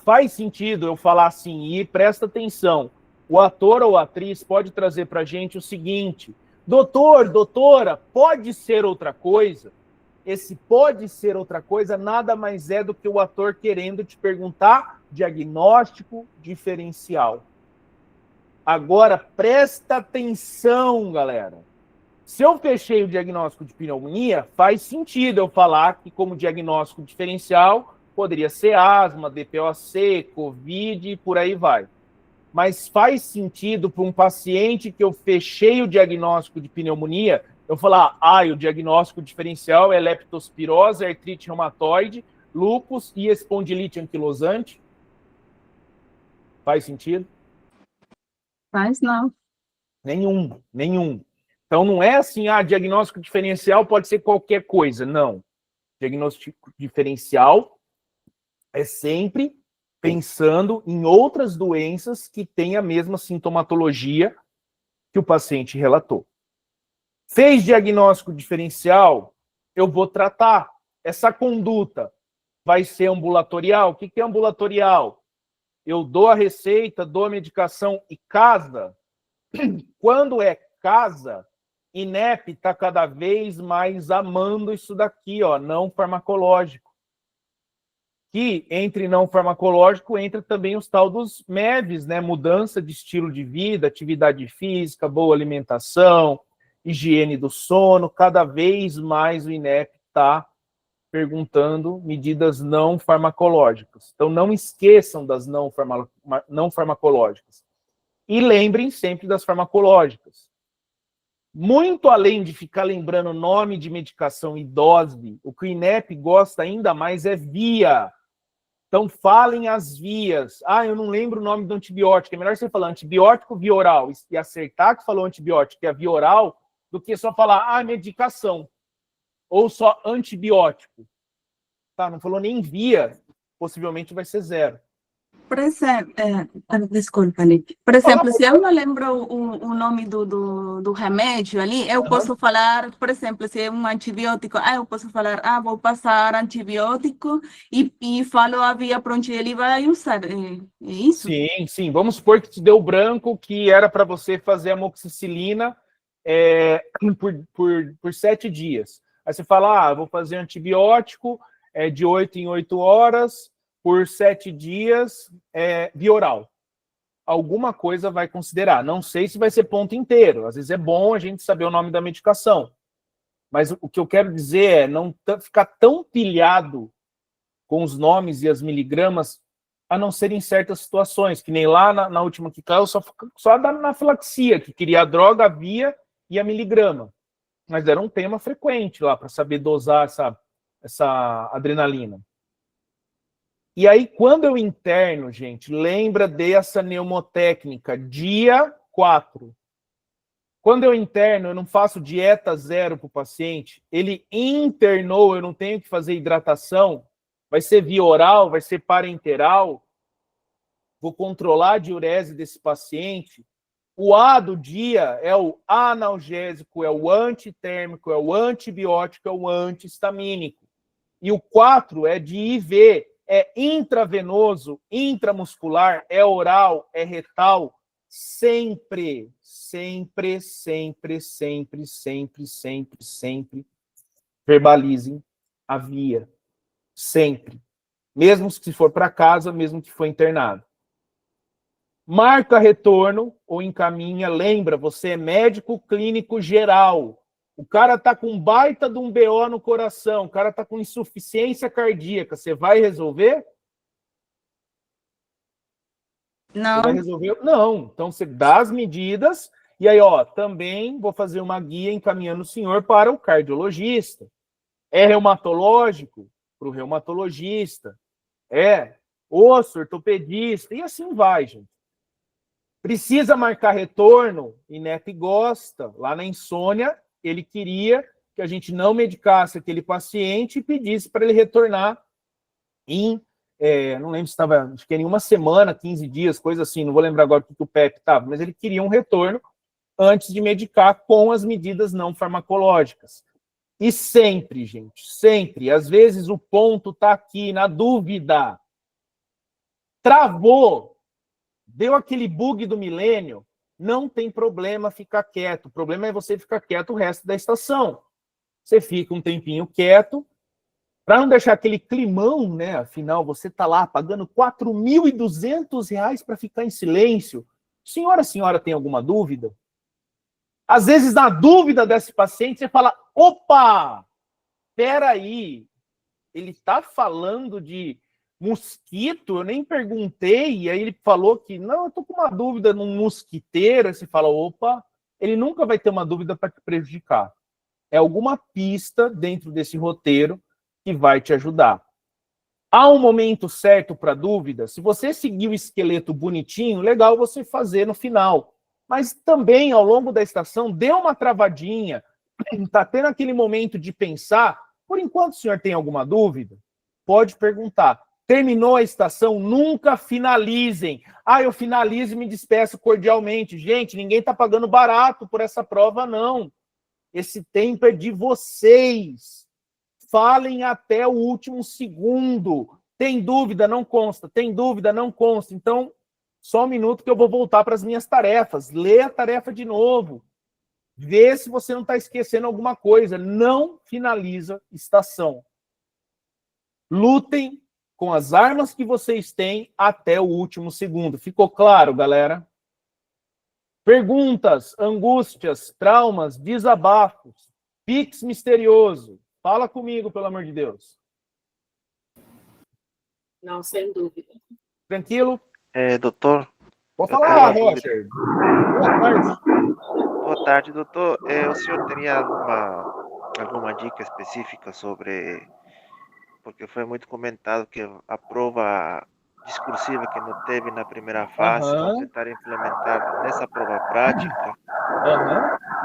faz sentido eu falar assim, e presta atenção, o ator ou atriz pode trazer para a gente o seguinte, doutor, doutora, pode ser outra coisa? Esse pode ser outra coisa nada mais é do que o ator querendo te perguntar diagnóstico diferencial. Agora, presta atenção, galera. Se eu fechei o diagnóstico de pneumonia, faz sentido eu falar que como diagnóstico diferencial poderia ser asma, DPOC, Covid e por aí vai. Mas faz sentido para um paciente que eu fechei o diagnóstico de pneumonia, eu falar, o diagnóstico diferencial é leptospirose, artrite reumatoide, lúpus e espondilite anquilosante? Faz sentido? Mas não. Nenhum. Então não é assim, diagnóstico diferencial pode ser qualquer coisa. Não. Diagnóstico diferencial é sempre pensando em outras doenças que têm a mesma sintomatologia que o paciente relatou. Fez diagnóstico diferencial, eu vou tratar. Essa conduta vai ser ambulatorial. O que é ambulatorial? Eu dou a receita, dou a medicação e casa. Quando é casa, INEP está cada vez mais amando isso daqui, não farmacológico. Que entre não farmacológico entra também os tal dos MEVs, né? Mudança de estilo de vida, atividade física, boa alimentação, higiene do sono. Cada vez mais o INEP está perguntando medidas não farmacológicas. Então não esqueçam das não farmacológicas. E lembrem sempre das farmacológicas. Muito além de ficar lembrando nome de medicação e dose, o que o INEP gosta ainda mais é via. Então, falem as vias. Eu não lembro o nome do antibiótico. É melhor você falar antibiótico via oral e acertar que falou antibiótico, que é via oral, do que só falar, medicação. Ou só antibiótico. Tá, não falou nem via, possivelmente vai ser 0. Por exemplo, desculpa, Nick. Por exemplo, se eu não lembro o nome do remédio ali, eu posso falar, por exemplo, se é um antibiótico, eu posso falar, vou passar antibiótico e falo a via para onde ele vai usar. É isso? Sim. Vamos supor que te deu branco, que era para você fazer amoxicilina por 7 dias. Aí você fala, vou fazer antibiótico de 8 em 8 horas, por 7 dias, via oral. Alguma coisa vai considerar. Não sei se vai ser ponto inteiro. Às vezes é bom a gente saber o nome da medicação. Mas o que eu quero dizer é não ficar tão pilhado com os nomes e as miligramas, a não ser em certas situações, que nem lá na última que caiu, só da anafilaxia, que queria a droga, a via e a miligrama. Mas era um tema frequente lá, para saber dosar essa adrenalina. E aí, quando eu interno, gente, lembra dessa mnemotécnica, dia 4. Quando eu interno, eu não faço dieta zero para o paciente, ele internou, eu não tenho que fazer hidratação, vai ser via oral, vai ser parenteral, vou controlar a diurese desse paciente. O A do dia é o analgésico, é o antitérmico, é o antibiótico, é o antihistamínico. E o 4 é de IV, é intravenoso, intramuscular, é oral, é retal, sempre, sempre, sempre, sempre, sempre, sempre, sempre verbalizem a via. Sempre. Mesmo se for para casa, mesmo que for internado. Marca retorno ou encaminha. Lembra, você é médico clínico geral. O cara tá com baita de um BO no coração, o cara tá com insuficiência cardíaca. Você vai resolver? Não. Você vai resolver? Não. Então você dá as medidas e aí, ó, também vou fazer uma guia encaminhando o senhor para o cardiologista. É reumatológico? Para o reumatologista. É osso, ortopedista, e assim vai, gente. Precisa marcar retorno, e Neto gosta. Lá na insônia, ele queria que a gente não medicasse aquele paciente e pedisse para ele retornar em, não lembro se estava, acho que em uma semana, 15 dias, coisa assim, não vou lembrar agora o que o Pepe estava, mas ele queria um retorno antes de medicar com as medidas não farmacológicas. E sempre, gente, sempre, às vezes o ponto está aqui, na dúvida. Travou, deu aquele bug do milênio, não tem problema ficar quieto. O problema é você ficar quieto o resto da estação. Você fica um tempinho quieto, para não deixar aquele climão, né? Afinal, você está lá pagando R$ 4.200 para ficar em silêncio. Senhora, tem alguma dúvida? Às vezes, na dúvida desse paciente, você fala, opa, peraí, ele está falando de mosquito, eu nem perguntei, e aí ele falou que, não, eu estou com uma dúvida num mosquiteiro, aí você fala, opa, ele nunca vai ter uma dúvida para te prejudicar. É alguma pista dentro desse roteiro que vai te ajudar. Há um momento certo para dúvida, se você seguir o esqueleto bonitinho, legal você fazer no final. Mas também, ao longo da estação, dê uma travadinha, está tendo aquele momento de pensar, por enquanto o senhor tem alguma dúvida? Pode perguntar. Terminou a estação, nunca finalizem. Ah, eu finalizo e me despeço cordialmente. Gente, ninguém está pagando barato por essa prova, não. Esse tempo é de vocês. Falem até o último segundo. Tem dúvida? Não consta. Tem dúvida? Não consta. Então, só um minuto que eu vou voltar para as minhas tarefas. Lê a tarefa de novo. Vê se você não está esquecendo alguma coisa. Não finaliza estação. Lutem com as armas que vocês têm até o último segundo. Ficou claro, galera? Perguntas, angústias, traumas, desabafos. Pix misterioso. Fala comigo, pelo amor de Deus. Não, sem dúvida. Tranquilo? Doutor. Pode falar, Roger. Boa tarde. Boa tarde, doutor. O senhor teria alguma dica específica sobre... Porque foi muito comentado que a prova discursiva que não teve na primeira fase, vão tentar implementar nessa prova prática.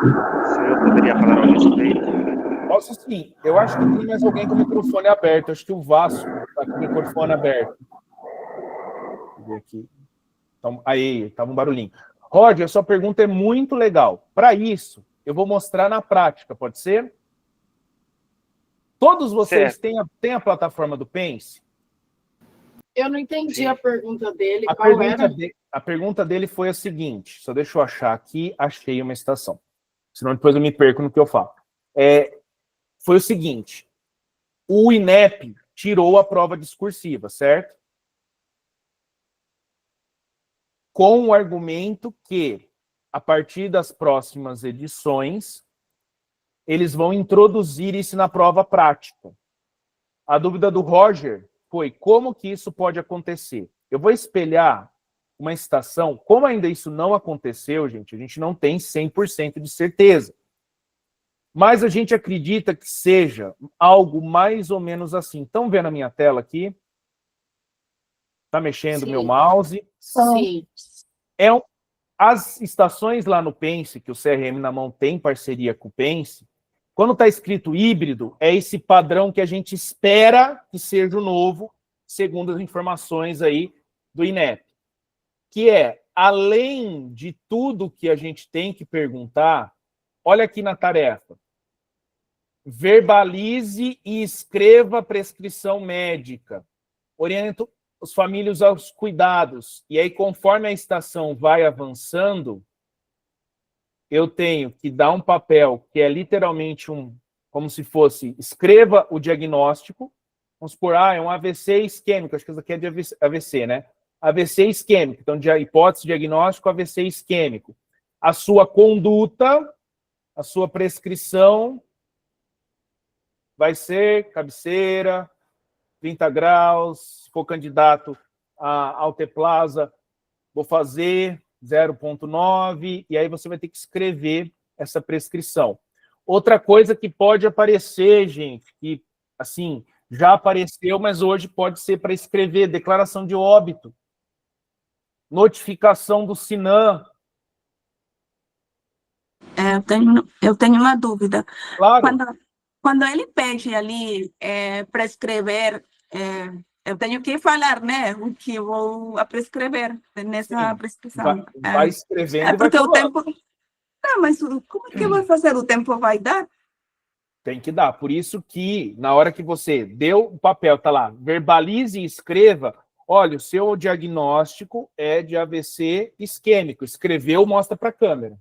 O senhor poderia falar a respeito? Posso sim. Eu acho que tem mais alguém com o microfone aberto. Acho que o Vasco está com o microfone aberto. Deixa eu ver aqui. Então, aí, estava um barulhinho. Roger, a sua pergunta é muito legal. Para isso, eu vou mostrar na prática, pode ser? Todos vocês têm a plataforma do Pense? Eu não entendi a pergunta dele. A pergunta dele foi a seguinte, só deixa eu achar aqui, achei uma estação. Senão depois eu me perco no que eu falo. Foi o seguinte, o INEP tirou a prova discursiva, certo? Com o argumento que, a partir das próximas edições, eles vão introduzir isso na prova prática. A dúvida do Roger foi como que isso pode acontecer. Eu vou espelhar uma estação, como ainda isso não aconteceu, gente, a gente não tem 100% de certeza. Mas a gente acredita que seja algo mais ou menos assim. Estão vendo a minha tela aqui? Tá mexendo Sim. meu mouse. Sim. As estações lá no Pense, que o CRM na mão tem parceria com o Pense, quando está escrito híbrido, é esse padrão que a gente espera que seja o novo, segundo as informações aí do INEP. Que é, além de tudo que a gente tem que perguntar, olha aqui na tarefa. Verbalize e escreva a prescrição médica. Orienta os famílias aos cuidados. E aí, conforme a estação vai avançando, eu tenho que dar um papel que é literalmente como se fosse, escreva o diagnóstico. Vamos supor, é um AVC isquêmico, acho que isso aqui é de AVC, né? AVC isquêmico, então, de hipótese diagnóstico, AVC isquêmico. A sua conduta, a sua prescrição vai ser cabeceira, 30 graus, se for candidato a alteplasa, vou fazer 0,9, e aí você vai ter que escrever essa prescrição. Outra coisa que pode aparecer, gente, que, assim, já apareceu, mas hoje pode ser para escrever declaração de óbito, notificação do SINAM. Eu tenho uma dúvida. Claro. Quando ele pede ali para escrever, eu tenho que falar, né, o que eu vou prescrever nessa prescrição. Vai escrevendo e vai porque falando. o tempo... Não, mas como é que eu vou fazer? O tempo vai dar? Tem que dar. Por isso que, na hora que você deu o papel, tá lá, verbalize e escreva, olha, o seu diagnóstico é de AVC isquêmico. Escreveu, mostra para a câmera.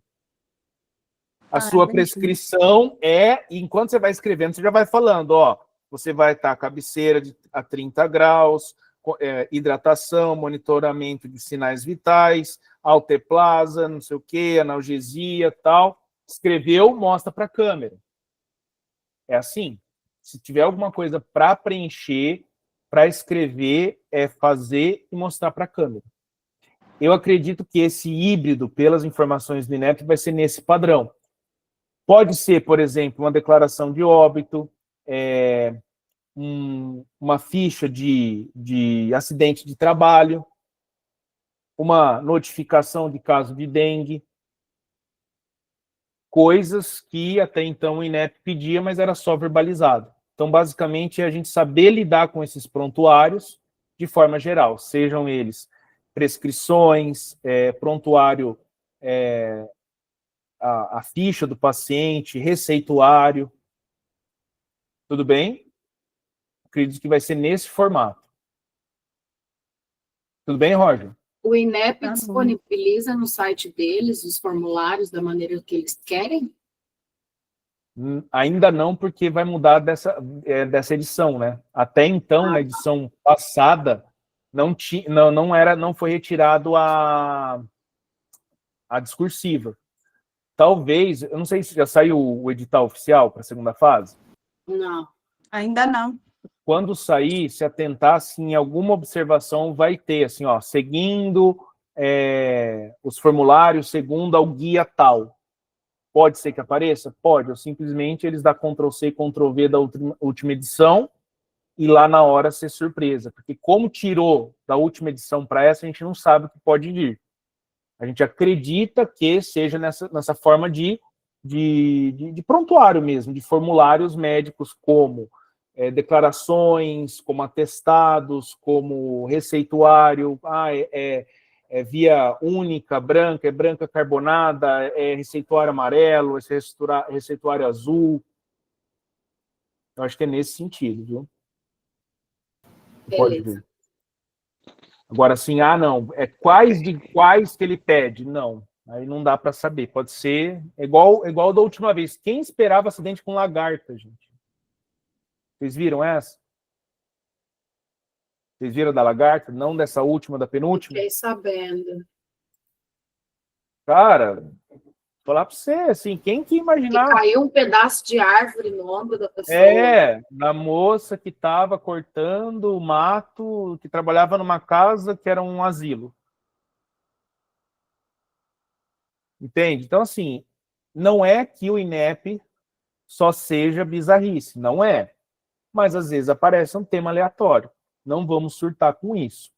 A sua entendi. prescrição e enquanto você vai escrevendo, você já vai falando, você vai estar cabeceira a 30 graus, hidratação, monitoramento de sinais vitais, alteplasa, não sei o quê, analgesia, tal. Escreveu, mostra para a câmera. É assim. Se tiver alguma coisa para preencher, para escrever, é fazer e mostrar para a câmera. Eu acredito que esse híbrido, pelas informações do INEP, vai ser nesse padrão. Pode ser, por exemplo, uma declaração de óbito, uma ficha de acidente de trabalho, uma notificação de caso de dengue, coisas que até então o INEP pedia, mas era só verbalizado. Então, basicamente, é a gente saber lidar com esses prontuários de forma geral, sejam eles prescrições, prontuário, a ficha do paciente, receituário. Tudo bem? Acredito que vai ser nesse formato. Tudo bem, Roger? O INEP disponibiliza no site deles os formulários da maneira que eles querem? Ainda não, porque vai mudar dessa edição, né? Até então, na edição passada, não foi retirado a discursiva. Talvez, eu não sei se já saiu o edital oficial para a segunda fase. Não. Ainda não. Quando sair, se atentar, assim, em alguma observação vai ter, assim, seguindo os formulários, segundo ao guia tal. Pode ser que apareça? Pode. Ou simplesmente eles dão Ctrl+C, Ctrl+V da última edição e lá na hora ser surpresa. Porque como tirou da última edição para essa, a gente não sabe o que pode vir. A gente acredita que seja nessa forma de prontuário mesmo, de formulários médicos como declarações, como atestados, como receituário, é via única, branca, é branca carbonada, é receituário amarelo, é receituário azul. Eu acho que é nesse sentido, viu? Pode ver. Agora, assim, não, quais que ele pede? Não, aí não dá para saber. Pode ser igual da última vez. Quem esperava acidente com lagarta, gente? Vocês viram essa? Vocês viram da lagarta? Não dessa última, da penúltima? Fiquei sabendo. Cara, vou falar para você, assim, quem que imaginar... Que caiu um pedaço de árvore no ombro da pessoa. Da moça que estava cortando o mato, que trabalhava numa casa que era um asilo. Entende? Então, assim, não é que o INEP só seja bizarrice, não é. Mas, às vezes, aparece um tema aleatório. Não vamos surtar com isso.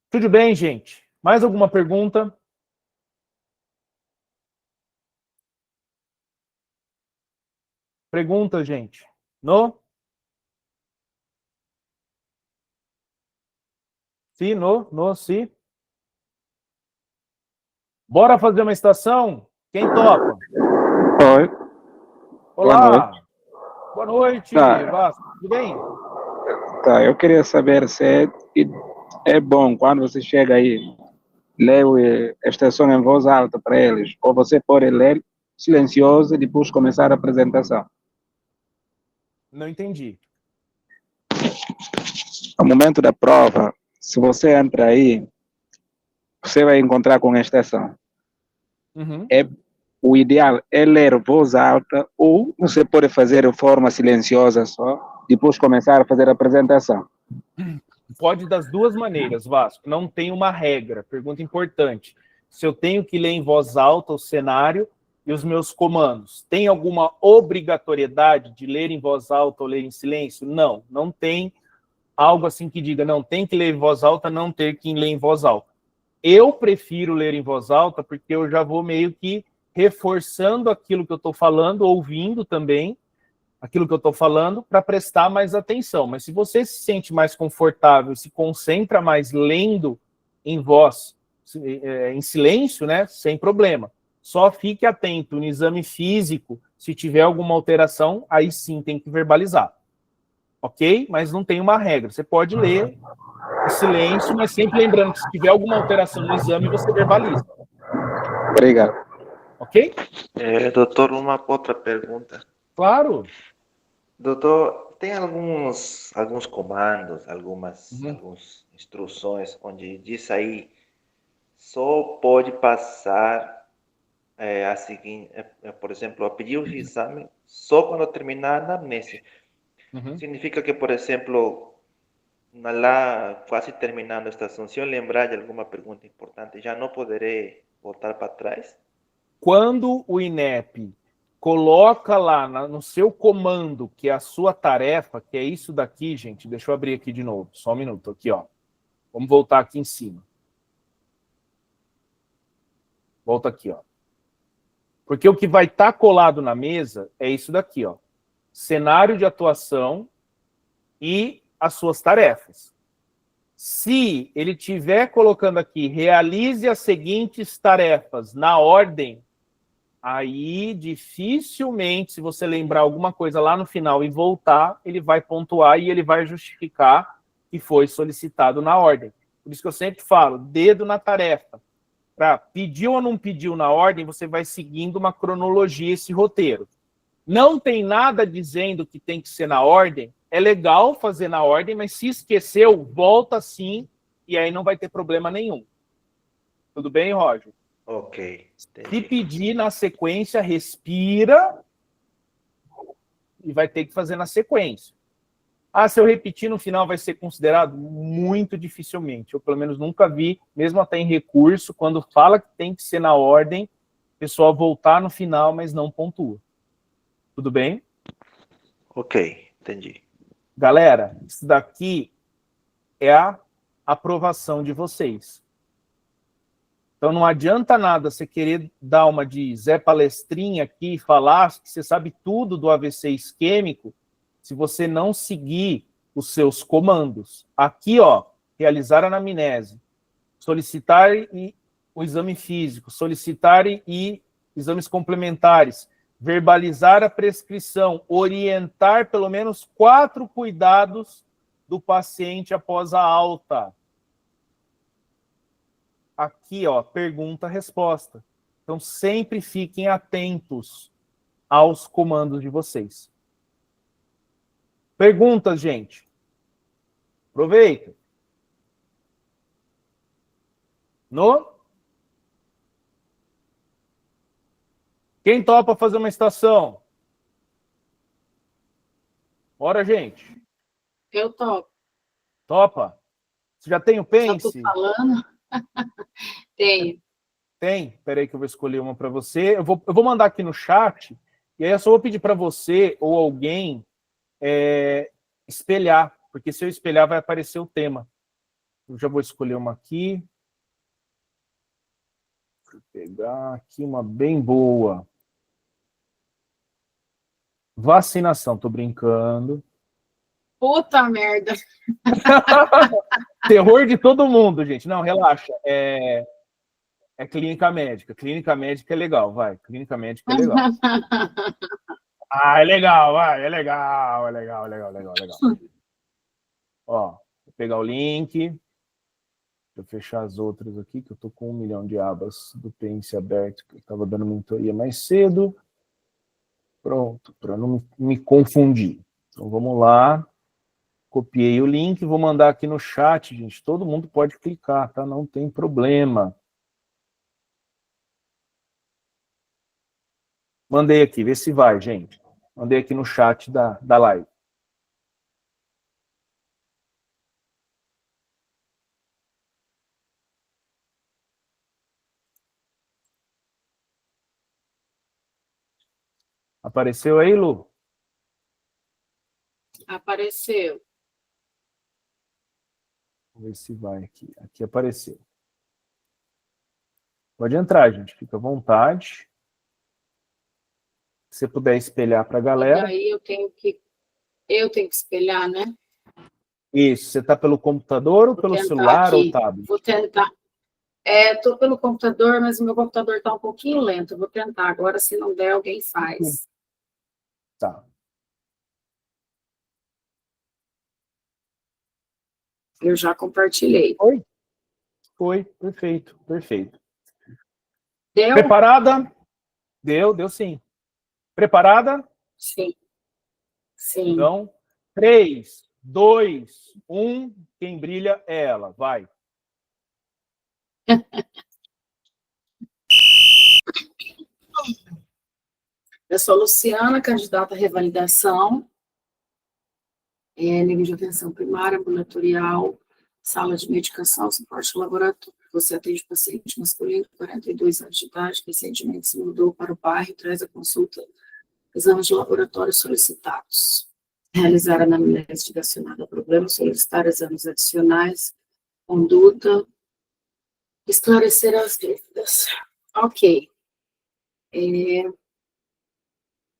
Tudo bem, gente? Mais alguma pergunta? Pergunta, gente? No? Sim, no, sim. Bora fazer uma estação? Quem topa? Oi, Olá! Boa noite, Vasco. Tudo bem? tá. Eu queria saber se é bom quando você chega aí, ler a estação em voz alta para eles, ou você pode ler silencioso e depois começar a apresentação. Não entendi. No momento da prova, se você entra aí, você vai encontrar com a estação. Uhum. O ideal é ler voz alta ou você pode fazer de forma silenciosa só, depois começar a fazer a apresentação. Pode das duas maneiras, Vasco. Não tem uma regra. Pergunta importante. Se eu tenho que ler em voz alta o cenário e os meus comandos, tem alguma obrigatoriedade de ler em voz alta ou ler em silêncio? Não, não tem algo assim que diga, não, tem que ler em voz alta, não ter que ler em voz alta. Eu prefiro ler em voz alta porque eu já vou meio que reforçando aquilo que eu estou falando, ouvindo também aquilo que eu estou falando, para prestar mais atenção. Mas se você se sente mais confortável, se concentra mais lendo em voz, em silêncio, né, sem problema. Só fique atento no exame físico, se tiver alguma alteração, aí sim tem que verbalizar. Ok? Mas não tem uma regra. Você pode ler em silêncio, mas sempre lembrando que se tiver alguma alteração no exame, você verbaliza. Obrigado. Ok? Doutor, uma outra pergunta. Claro. Doutor, tem alguns comandos, algumas instruções onde diz aí só pode passar a seguinte, por exemplo, a pedir o exame só quando terminar a anamnese. Significa que, por exemplo, lá quase terminando a estação, se eu lembrar de alguma pergunta importante, já não poderei voltar para trás? Quando o INEP coloca lá no seu comando, que é a sua tarefa, que é isso daqui, gente, deixa eu abrir aqui de novo, só um minuto, aqui, ó. Vamos voltar aqui em cima. Volta aqui, ó. Porque o que vai estar colado na mesa é isso daqui, ó. Cenário de atuação e as suas tarefas. Se ele estiver colocando aqui, realize as seguintes tarefas na ordem, aí dificilmente, se você lembrar alguma coisa lá no final e voltar, ele vai pontuar e ele vai justificar que foi solicitado na ordem. Por isso que eu sempre falo, dedo na tarefa. Para pediu ou não pediu na ordem, você vai seguindo uma cronologia, esse roteiro. Não tem nada dizendo que tem que ser na ordem. É legal fazer na ordem, mas se esqueceu, volta sim, e aí não vai ter problema nenhum. Tudo bem, Roger? Ok. Entendi. Se pedir na sequência, respira e vai ter que fazer na sequência. Ah, se eu repetir no final vai ser considerado? Muito dificilmente. Eu, pelo menos, nunca vi, mesmo até em recurso, quando fala que tem que ser na ordem, o pessoal voltar no final, mas não pontua. Tudo bem? Ok, entendi. Galera, isso daqui é a aprovação de vocês. Então não adianta nada você querer dar uma de Zé Palestrinha aqui e falar que você sabe tudo do AVC isquêmico se você não seguir os seus comandos. Aqui, ó, realizar a anamnese, solicitar o exame físico, solicitar e exames complementares, verbalizar a prescrição, orientar pelo menos 4 cuidados do paciente após a alta. Aqui, ó, pergunta-resposta. Então, sempre fiquem atentos aos comandos de vocês. Perguntas, gente. Aproveita. No? Quem topa fazer uma estação? Bora, gente. Eu topo. Topa? Você já tem o Só Pense? tô falando. Tenho. Tem? Espera aí que eu vou escolher uma para você. Eu vou mandar aqui no chat, e aí eu só vou pedir para você ou alguém espelhar, porque se eu espelhar vai aparecer o tema. Eu já vou escolher uma aqui. Vou pegar aqui uma bem boa. Vacinação, tô brincando. Puta merda. Terror de todo mundo, gente. Não, relaxa. É clínica médica. Clínica médica é legal, vai. Clínica médica é legal. Ah, é legal, vai. É legal, é legal, legal, legal, legal. Ó, vou pegar o link. Deixa eu fechar as outras aqui, que eu tô com 1 milhão de abas do Pense aberto, que eu estava dando mentoria mais cedo. Pronto, para não me confundir. Então, vamos lá. Copiei o link, vou mandar aqui no chat, gente. Todo mundo pode clicar, tá? Não tem problema. Mandei aqui, vê se vai, gente. Mandei aqui no chat da live. Apareceu aí, Lu? Apareceu. Vamos ver se vai aqui. Aqui apareceu. Pode entrar, gente. Fica à vontade. Se você puder espelhar para a galera. E aí eu tenho que espelhar, né? Isso. Você está pelo computador ou pelo celular aqui. ou tablet? Vou tentar. Estou pelo computador, mas o meu computador está um pouquinho lento. Vou tentar. Agora, se não der, alguém faz. Tá. Eu já compartilhei. Foi. Perfeito, perfeito. Deu? Preparada? Deu sim. Preparada? Sim. Sim. Então, 3, 2, 1. Quem brilha é ela. Vai. Eu sou Luciana, candidata à revalidação. Nível de atenção primária, ambulatorial, sala de medicação, suporte laboratório. Você atende paciente masculino, 42 anos de idade, que recentemente se mudou para o bairro, traz a consulta, exames de laboratório solicitados. Realizar anamnese direcionada a problemas, solicitar exames adicionais, conduta, esclarecer as dúvidas. Ok.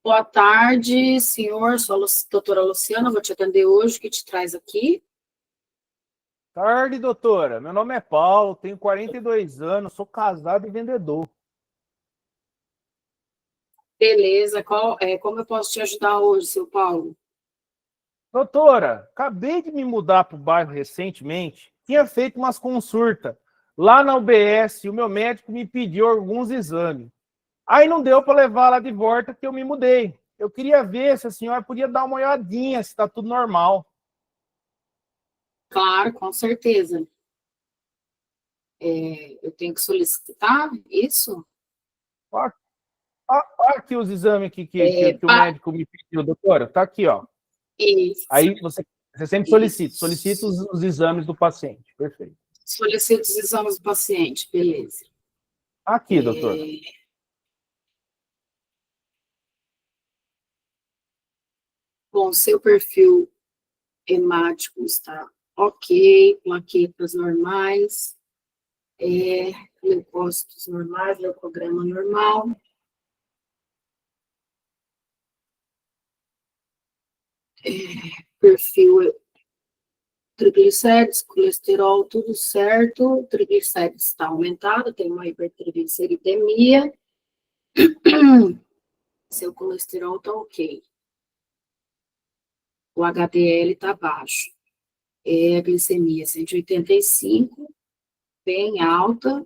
Boa tarde, senhor. Sou a doutora Luciana, vou te atender hoje. O que te traz aqui? Tarde, doutora. Meu nome é Paulo, tenho 42 anos, sou casado e vendedor. Beleza. Como eu posso te ajudar hoje, seu Paulo? Doutora, acabei de me mudar para o bairro recentemente, tinha feito umas consultas. Lá na UBS, o meu médico me pediu alguns exames. Aí não deu para levar lá de volta que eu me mudei. Eu queria ver se a senhora podia dar uma olhadinha, se está tudo normal. Claro, com certeza. Eu tenho que solicitar isso? Olha aqui os exames que o médico me pediu, doutora. Está aqui, ó. Isso. Aí você sempre solicita os exames do paciente. Perfeito. Solicito os exames do paciente, beleza. Aqui, doutora. Bom, seu perfil hemático está ok, plaquetas normais, leucócitos normais, leucograma normal. Perfil triglicéridos, colesterol, tudo certo. Triglicéridos está aumentado, tem uma hipertrigliceridemia. Seu colesterol está ok. O HDL está baixo. A glicemia 185, bem alta.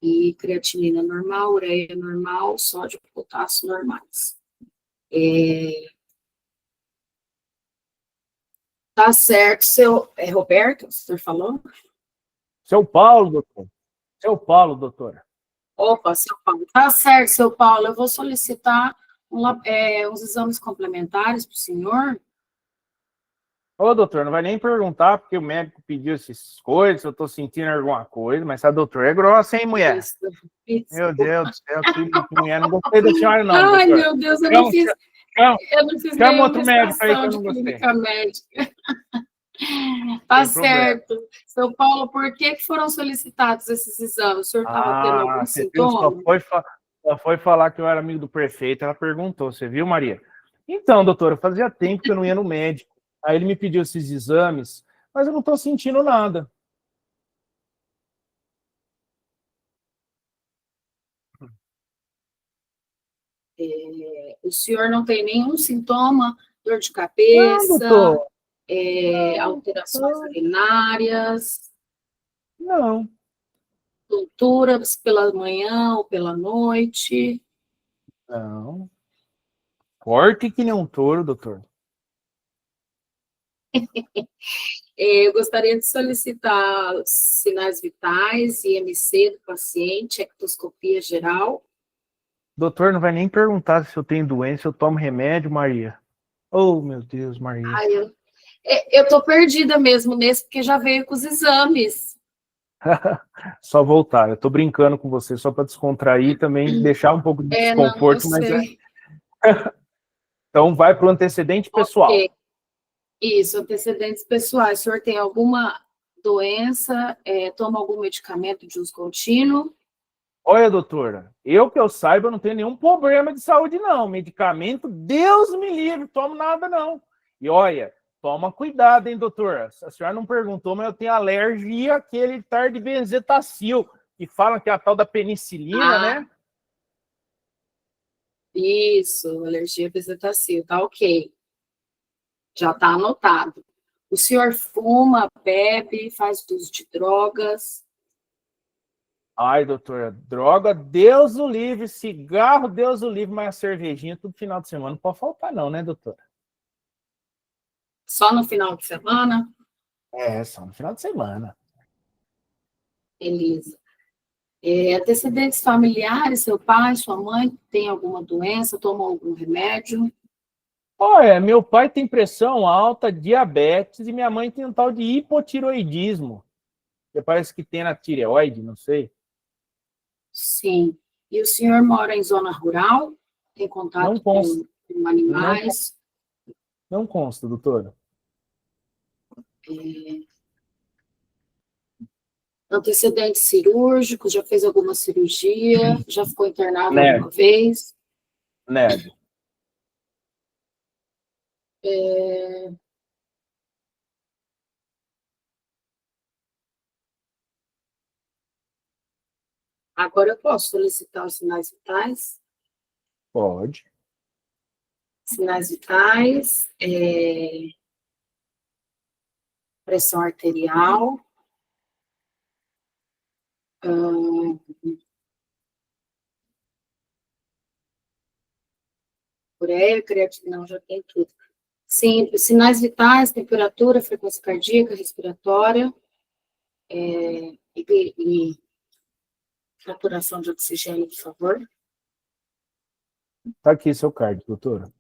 E creatinina normal, ureia normal, sódio e potássio normais. Tá certo, Roberto, o senhor falou? Seu Paulo, doutor. Seu Paulo, doutora. Opa, seu Paulo. Tá certo, seu Paulo. Eu vou solicitar uns exames complementares para o senhor. Ô, doutor, não vai nem perguntar, porque o médico pediu essas coisas, eu tô sentindo alguma coisa, mas a doutora é grossa, hein, mulher? Isso. Meu Deus do céu, que mulher, não gostei da senhora, não, Ai, doutor. meu Deus, eu não fiz Chama nenhuma outro médico aí que eu estação não de gostei. clínica médica. Tá Sem problema. certo. Seu Paulo, por que foram solicitados esses exames? O senhor estava tendo algum Você viu? sintoma? Só foi falar que eu era amigo do prefeito, ela perguntou, você viu, Maria? Então, doutora, fazia tempo que eu não ia no médico. Aí ele me pediu esses exames, mas eu não estou sentindo nada. O senhor não tem nenhum sintoma? Dor de Não, cabeça, doutor. alterações urinárias, Não. tonturas pela manhã ou pela noite? Não. Forte que nem um touro, doutor. Eu gostaria de solicitar sinais vitais, IMC do paciente, ectoscopia geral. Doutor não vai nem perguntar se eu tenho doença, eu tomo remédio, Maria. Oh, meu Deus, Maria. Ai, eu tô perdida mesmo nesse, porque já veio com os exames. Só voltar. Eu tô brincando com você só para descontrair e também deixar um pouco de Não, eu desconforto, mas sei. Então vai para o antecedente pessoal. Ok. Isso, antecedentes pessoais. O senhor tem alguma doença, toma algum medicamento de uso contínuo? Olha, doutora, eu que eu saiba, eu não tenho nenhum problema de saúde, não. Medicamento, Deus me livre, tomo nada, não. E olha, toma cuidado, hein, doutora? A senhora não perguntou, mas eu tenho alergia àquele tardibenzetacil, que falam que é a tal da penicilina, né? Isso, alergia a bezetacil, tá ok. Já tá anotado. O senhor fuma, bebe, faz uso de drogas? Ai, doutora, droga, Deus o livre, cigarro, Deus o livre, mas a cervejinha, tudo final de semana, não pode faltar não, né, doutora? Só no final de semana? Só no final de semana. Beleza. Antecedentes familiares, seu pai, sua mãe tem alguma doença, toma algum remédio? Olha, meu pai tem pressão alta, diabetes, e minha mãe tem um tal de hipotiroidismo, que parece que tem na tireoide, não sei. Sim. E o senhor mora em zona rural? Tem Não contato consta, com animais? não consta, doutora. Antecedentes cirúrgicos, já fez alguma cirurgia? Já ficou internado Neve, alguma vez? neve. Agora eu posso solicitar os sinais vitais? Pode. Sinais vitais, pressão arterial, ureia, creatina, não, já tem tudo. Sim, sinais vitais, temperatura, frequência cardíaca, respiratória, e saturação de oxigênio, por favor. Tá aqui seu card, doutora.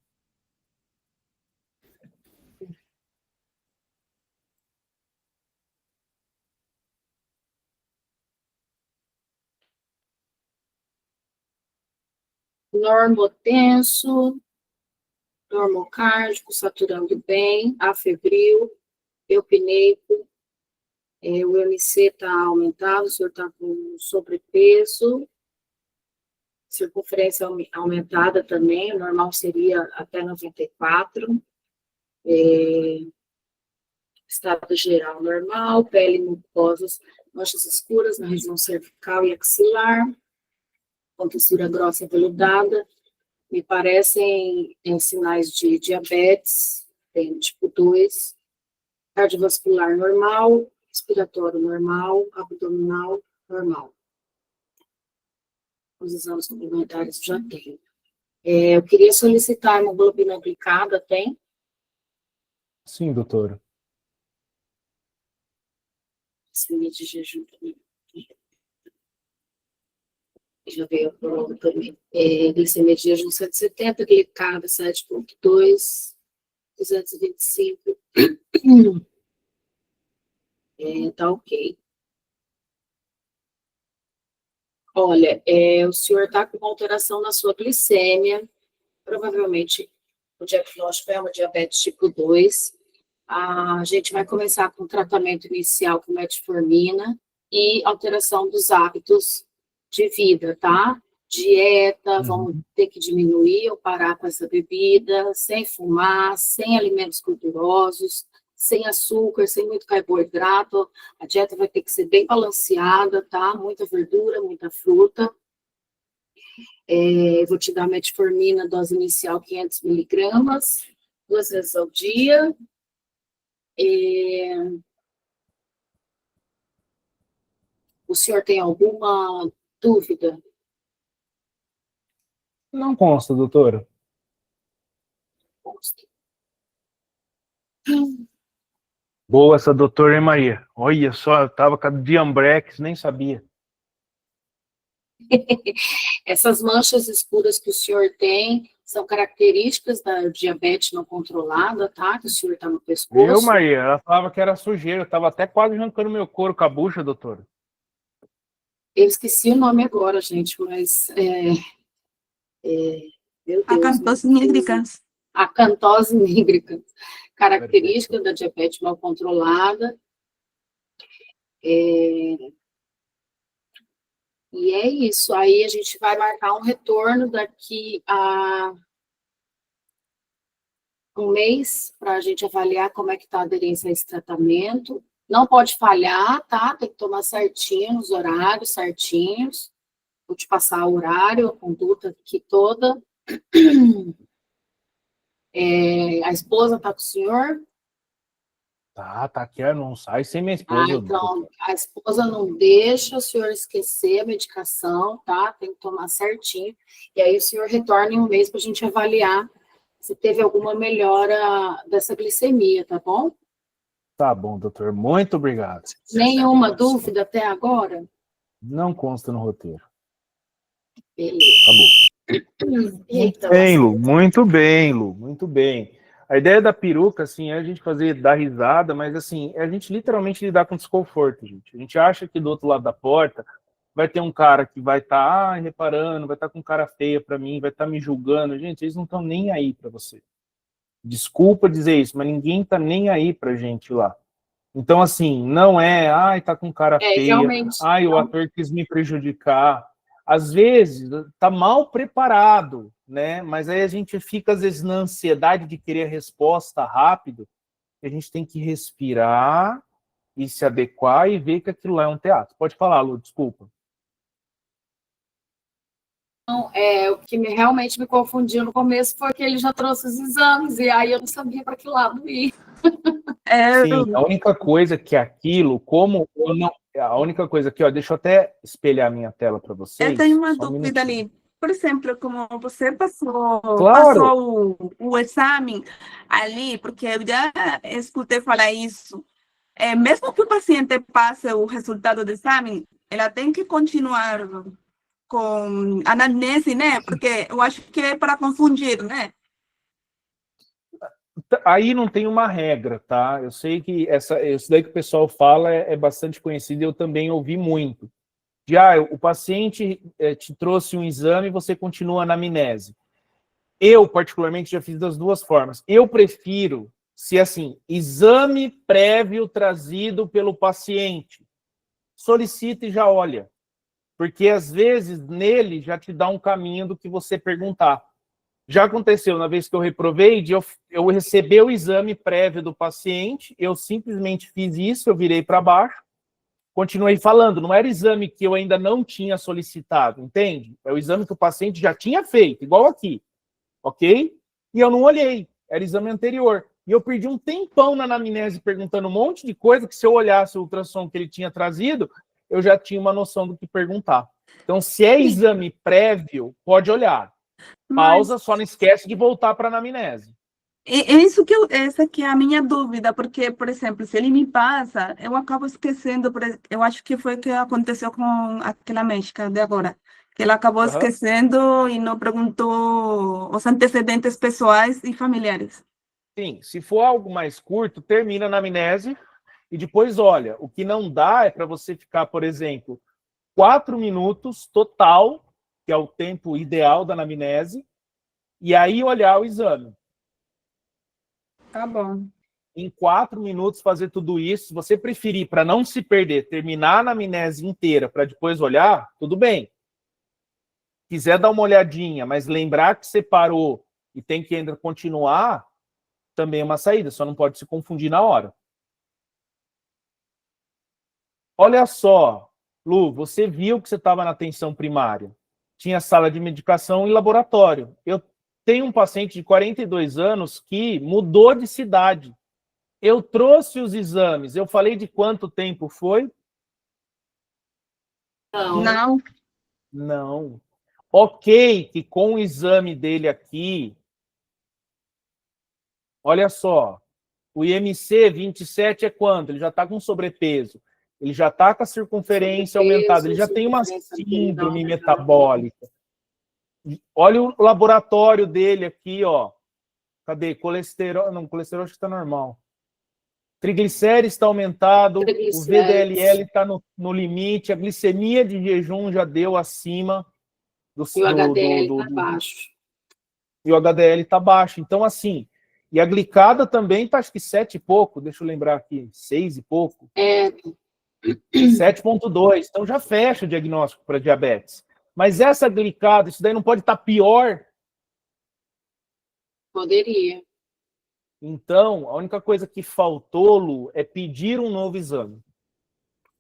Normotenso, normocárdico, saturando bem, afebril, eupneico, o MC está aumentado, o senhor está com sobrepeso, circunferência aumentada também, o normal seria até 94, estado geral normal, pele mucosas, manchas escuras na região cervical e axilar, com textura grossa e veludada, me parecem sinais de diabetes, tem tipo 2, cardiovascular normal, respiratório normal, abdominal normal. Os exames complementares já tem. Eu queria solicitar a hemoglobina glicada, tem? Sim, doutora. Glicemia de jejum também. Já veio a prova também. Glicemia de jejum 170, glicada 7,2, 225. Tá ok. Olha, o senhor está com uma alteração na sua glicemia, provavelmente o diagnóstico é uma diabetes tipo 2, A gente vai começar com o tratamento inicial com metformina e alteração dos hábitos de vida, tá? Dieta, vamos ter que diminuir ou parar com essa bebida, sem fumar, sem alimentos gordurosos, sem açúcar, sem muito carboidrato. A dieta vai ter que ser bem balanceada, tá? Muita verdura, muita fruta. Vou te dar metformina, dose inicial 500 miligramas, 2 vezes ao dia. O senhor tem alguma dúvida? Não consta, doutora. Boa essa doutora, hein, Maria? Olha só, eu tava com a Diambrex, nem sabia. Essas manchas escuras que o senhor tem são características da diabetes não controlada, tá? Que o senhor tá no pescoço. Viu, Maria? Ela falava que era sujeira. Eu tava até quase arrancando meu couro com a bucha, doutora. Eu esqueci o nome agora, gente, mas meu Deus. Acantose nigricans. Acantose nigricans. Característica da diabetes mal controlada. E é isso. Aí a gente vai marcar um retorno daqui a um mês para a gente avaliar como é que está a aderência a esse tratamento. Não pode falhar, tá? Tem que tomar certinho, os horários certinhos. Vou te passar o horário, a conduta aqui toda. A esposa está com o senhor? Tá aqui, não sai sem minha esposa. Então, a esposa não deixa o senhor esquecer a medicação, tá? Tem que tomar certinho. E aí o senhor retorna em um mês para a gente avaliar se teve alguma melhora dessa glicemia, tá bom? Tá bom, doutor. Muito obrigado. Nenhuma dúvida até agora? Não consta no roteiro. Beleza. Acabou. Eita, Bem, Lu. Muito bem, Lu. Muito bem. A ideia da peruca, assim, é a gente dar risada, mas, assim, é a gente literalmente lidar com desconforto, gente. A gente acha que do outro lado da porta vai ter um cara que vai estar reparando, vai estar com cara feia para mim, vai estar me julgando. Gente, eles não estão nem aí para você. Desculpa dizer isso, mas ninguém tá nem aí pra gente lá. Então, assim, não é, tá com cara feia, o ator quis me prejudicar. Às vezes, tá mal preparado, né? Mas aí a gente fica, às vezes, na ansiedade de querer a resposta rápido, e a gente tem que respirar e se adequar e ver que aquilo lá é um teatro. Pode falar, Lu, desculpa. O que realmente me confundiu no começo foi que ele já trouxe os exames, e aí eu não sabia para que lado ir. Sim, a única coisa que aquilo, como eu não... A única coisa que, deixa eu até espelhar a minha tela para vocês. Eu tenho uma dúvida ali. Por exemplo, como você passou o exame ali, porque eu já escutei falar isso, mesmo que o paciente passe o resultado do exame, ela tem que continuar com anamnese, né? Porque eu acho que é para confundir, né? Aí não tem uma regra, tá? Eu sei que isso daí que o pessoal fala é bastante conhecido e eu também ouvi muito. O paciente te trouxe um exame e você continua na anamnese. Eu, particularmente, já fiz das duas formas. Eu prefiro, se assim, exame prévio trazido pelo paciente. Solicita e já olha. Porque, às vezes, nele já te dá um caminho do que você perguntar. Já aconteceu, na vez que eu reprovei, eu recebi o exame prévio do paciente, eu simplesmente fiz isso, eu virei para baixo, continuei falando, não era exame que eu ainda não tinha solicitado, entende? É o exame que o paciente já tinha feito, igual aqui, ok? E eu não olhei, era exame anterior. E eu perdi um tempão na anamnese perguntando um monte de coisa que se eu olhasse o ultrassom que ele tinha trazido, eu já tinha uma noção do que perguntar. Então, se é exame prévio, pode olhar. Pausa, só não esquece de voltar para a anamnese. Essa que é a minha dúvida, porque, por exemplo, se ele me passa, eu acabo esquecendo, eu acho que foi o que aconteceu com aquela médica de agora, que ela acabou esquecendo e não perguntou os antecedentes pessoais e familiares. Sim, se for algo mais curto, termina a anamnese e depois olha. O que não dá é para você ficar, por exemplo, 4 minutos total, que é o tempo ideal da anamnese, e aí olhar o exame. Tá bom. em 4 minutos fazer tudo isso. Se você preferir, para não se perder, terminar a anamnese inteira para depois olhar, tudo bem. Quiser dar uma olhadinha, mas lembrar que você parou e tem que ainda continuar, também é uma saída, só não pode se confundir na hora. Olha só, Lu, você viu que você estava na atenção primária. Tinha sala de medicação e laboratório. Eu tenho um paciente de 42 anos que mudou de cidade. Eu trouxe os exames. Eu falei de quanto tempo foi? Não. Não. Ok, que com o exame dele aqui, olha só, o IMC 27 é quanto? Ele já está com sobrepeso. Ele já está com a circunferência aumentada. Ele já tem uma síndrome metabólica. Olha o laboratório dele aqui, ó. Cadê? Colesterol. Não, colesterol acho que está normal. Triglicérides está aumentado, o VDLL está no limite, a glicemia de jejum já deu acima do... E o HDL está baixo. E o HDL está baixo. Então, assim, e a glicada também está, acho que 7 e pouco, deixa eu lembrar aqui, 6 e pouco. 7,2. Então já fecha o diagnóstico para diabetes. Mas essa glicada, isso daí não pode estar pior? Poderia. Então, a única coisa que faltou, Lu, é pedir um novo exame.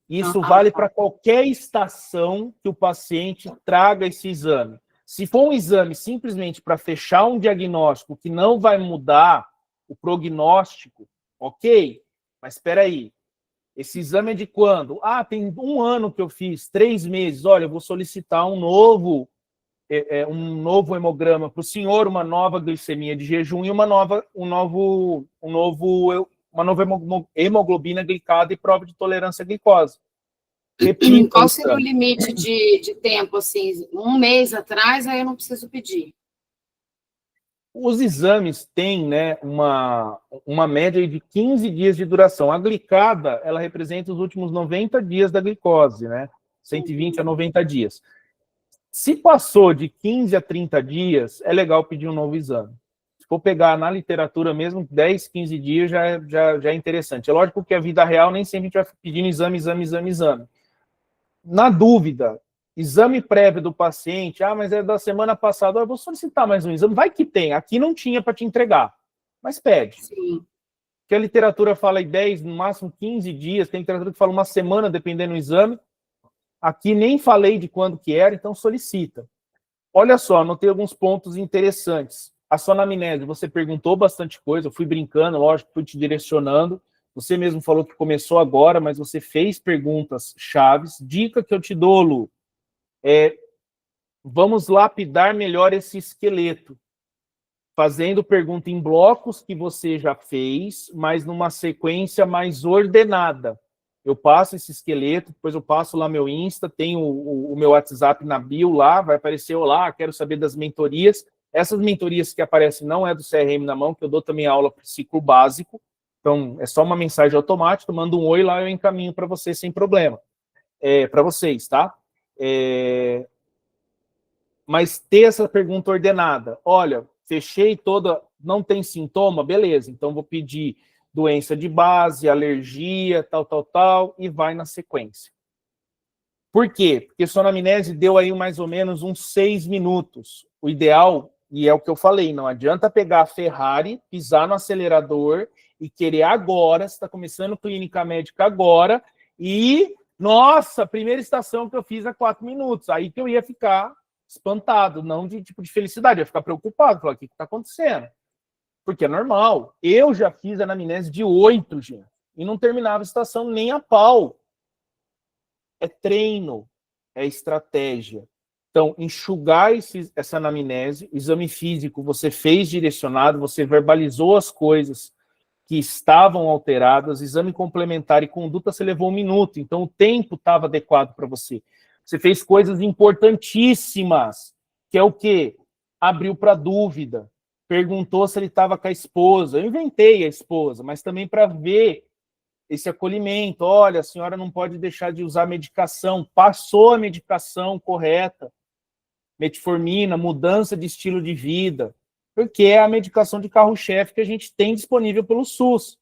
Isso vale para qualquer estação que o paciente traga esse exame. Se for um exame simplesmente para fechar um diagnóstico que não vai mudar o prognóstico, ok, mas espera aí. Esse exame é de quando? Ah, tem 1 ano que eu fiz, 3 meses. Olha, eu vou solicitar um novo hemograma para o senhor, uma nova glicemia de jejum e uma nova hemoglobina glicada e prova de tolerância à glicose. Repita, qual seria o limite de tempo, assim? 1 mês atrás, aí eu não preciso pedir. Os exames têm, né, uma média de 15 dias de duração. A glicada, ela representa os últimos 90 dias da glicose, né? 120 a 90 dias. Se passou de 15 a 30 dias, é legal pedir um novo exame. Se for pegar na literatura mesmo, 10, 15 dias já é interessante. É lógico que a vida real nem sempre a gente vai pedindo exame. Na dúvida, exame prévio do paciente, mas é da semana passada, eu vou solicitar mais um exame. Vai que tem, aqui não tinha para te entregar, mas pede. Sim. Porque a literatura fala em 10, no máximo 15 dias, tem literatura que fala 1 semana, dependendo do exame. Aqui nem falei de quando que era, então solicita. Olha só, anotei alguns pontos interessantes. A sua anamnese, você perguntou bastante coisa, eu fui brincando, lógico, fui te direcionando. Você mesmo falou que começou agora, mas você fez perguntas chaves. Dica que eu te dou, Lu, vamos lapidar melhor esse esqueleto. Fazendo pergunta em blocos que você já fez, mas numa sequência mais ordenada. Eu passo esse esqueleto, depois eu passo lá meu Insta, tem o meu WhatsApp na bio lá, vai aparecer, olá, quero saber das mentorias. Essas mentorias que aparecem não é do CRM na mão, que eu dou também aula para o ciclo básico. Então, é só uma mensagem automática, manda um oi lá, eu encaminho para você sem problema. Para vocês, tá? Mas ter essa pergunta ordenada. Olha, fechei toda, não tem sintoma? Beleza, então vou pedir doença de base, alergia, tal, e vai na sequência. Por quê? Porque sua anamnese deu aí mais ou menos uns 6 minutos. O ideal, e é o que eu falei, não adianta pegar a Ferrari, pisar no acelerador e querer agora, você está começando clínica médica agora, e, nossa, primeira estação que eu fiz há 4 minutos. Aí que eu ia ficar espantado, não de tipo de felicidade, eu ia ficar preocupado, falar, o que está acontecendo? Porque é normal. Eu já fiz anamnese de 8, gente, e não terminava a estação nem a pau. É treino, é estratégia. Então, enxugar essa anamnese, exame físico, você fez direcionado, você verbalizou as coisas que estavam alteradas, exame complementar e conduta, você levou 1 minuto, então o tempo estava adequado para você. Você fez coisas importantíssimas, que é o quê? Abriu para dúvida. Perguntou se ele estava com a esposa. Eu inventei a esposa, mas também para ver esse acolhimento. Olha, a senhora não pode deixar de usar medicação. Passou a medicação correta. Metformina, mudança de estilo de vida. Porque é a medicação de carro-chefe que a gente tem disponível pelo SUS.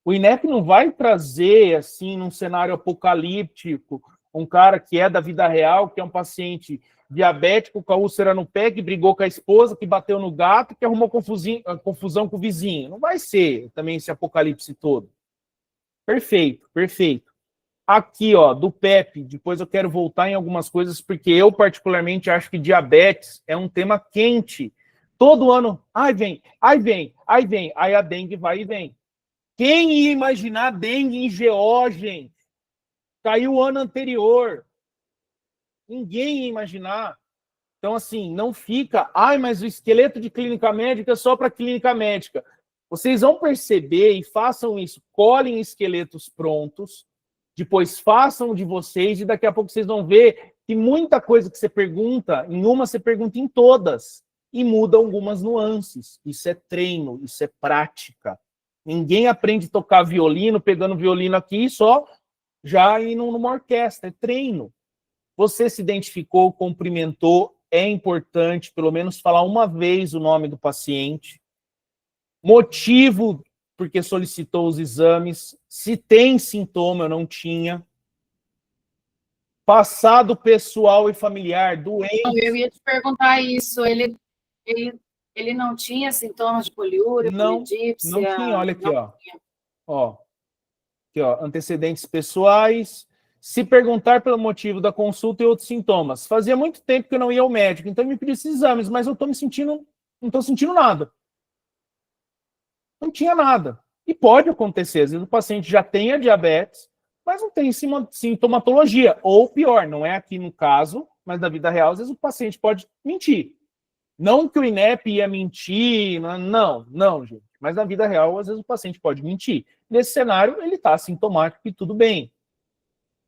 O INEP não vai trazer, assim, num cenário apocalíptico, um cara que é da vida real, que é um paciente diabético com a úlcera no pé, que brigou com a esposa, que bateu no gato, que arrumou confusão com o vizinho. Não vai ser também esse apocalipse todo. Perfeito, perfeito. Aqui, ó, do PEP, depois eu quero voltar em algumas coisas, porque eu particularmente acho que diabetes é um tema quente. Todo ano, ai vem, aí a dengue vai e vem. Quem ia imaginar dengue em GO, gente? Caiu o ano anterior. Ninguém ia imaginar. Então, assim, não fica, ai, mas o esqueleto de clínica médica é só para clínica médica. Vocês vão perceber e façam isso, colhem esqueletos prontos, depois façam de vocês e daqui a pouco vocês vão ver que muita coisa que você pergunta, em uma você pergunta em todas e muda algumas nuances. Isso é treino, isso é prática. Ninguém aprende a tocar violino, pegando violino aqui só já indo numa orquestra, é treino. Você se identificou, cumprimentou, é importante pelo menos falar uma vez o nome do paciente, motivo porque solicitou os exames, se tem sintoma ou não tinha, passado pessoal e familiar, doente. Eu ia te perguntar isso, ele não tinha sintomas de poliúria, polidipsia? Não tinha, olha aqui, ó. Aqui, ó, antecedentes pessoais, se perguntar pelo motivo da consulta e outros sintomas. Fazia muito tempo que eu não ia ao médico, então me pedi esses exames, mas eu não estou sentindo nada. Não tinha nada. E pode acontecer, às vezes o paciente já tem a diabetes, mas não tem sintomatologia. Ou pior, não é aqui no caso, mas na vida real, às vezes o paciente pode mentir. Não que o INEP ia mentir, não, gente. Mas na vida real, às vezes o paciente pode mentir. Nesse cenário, ele está assintomático e tudo bem.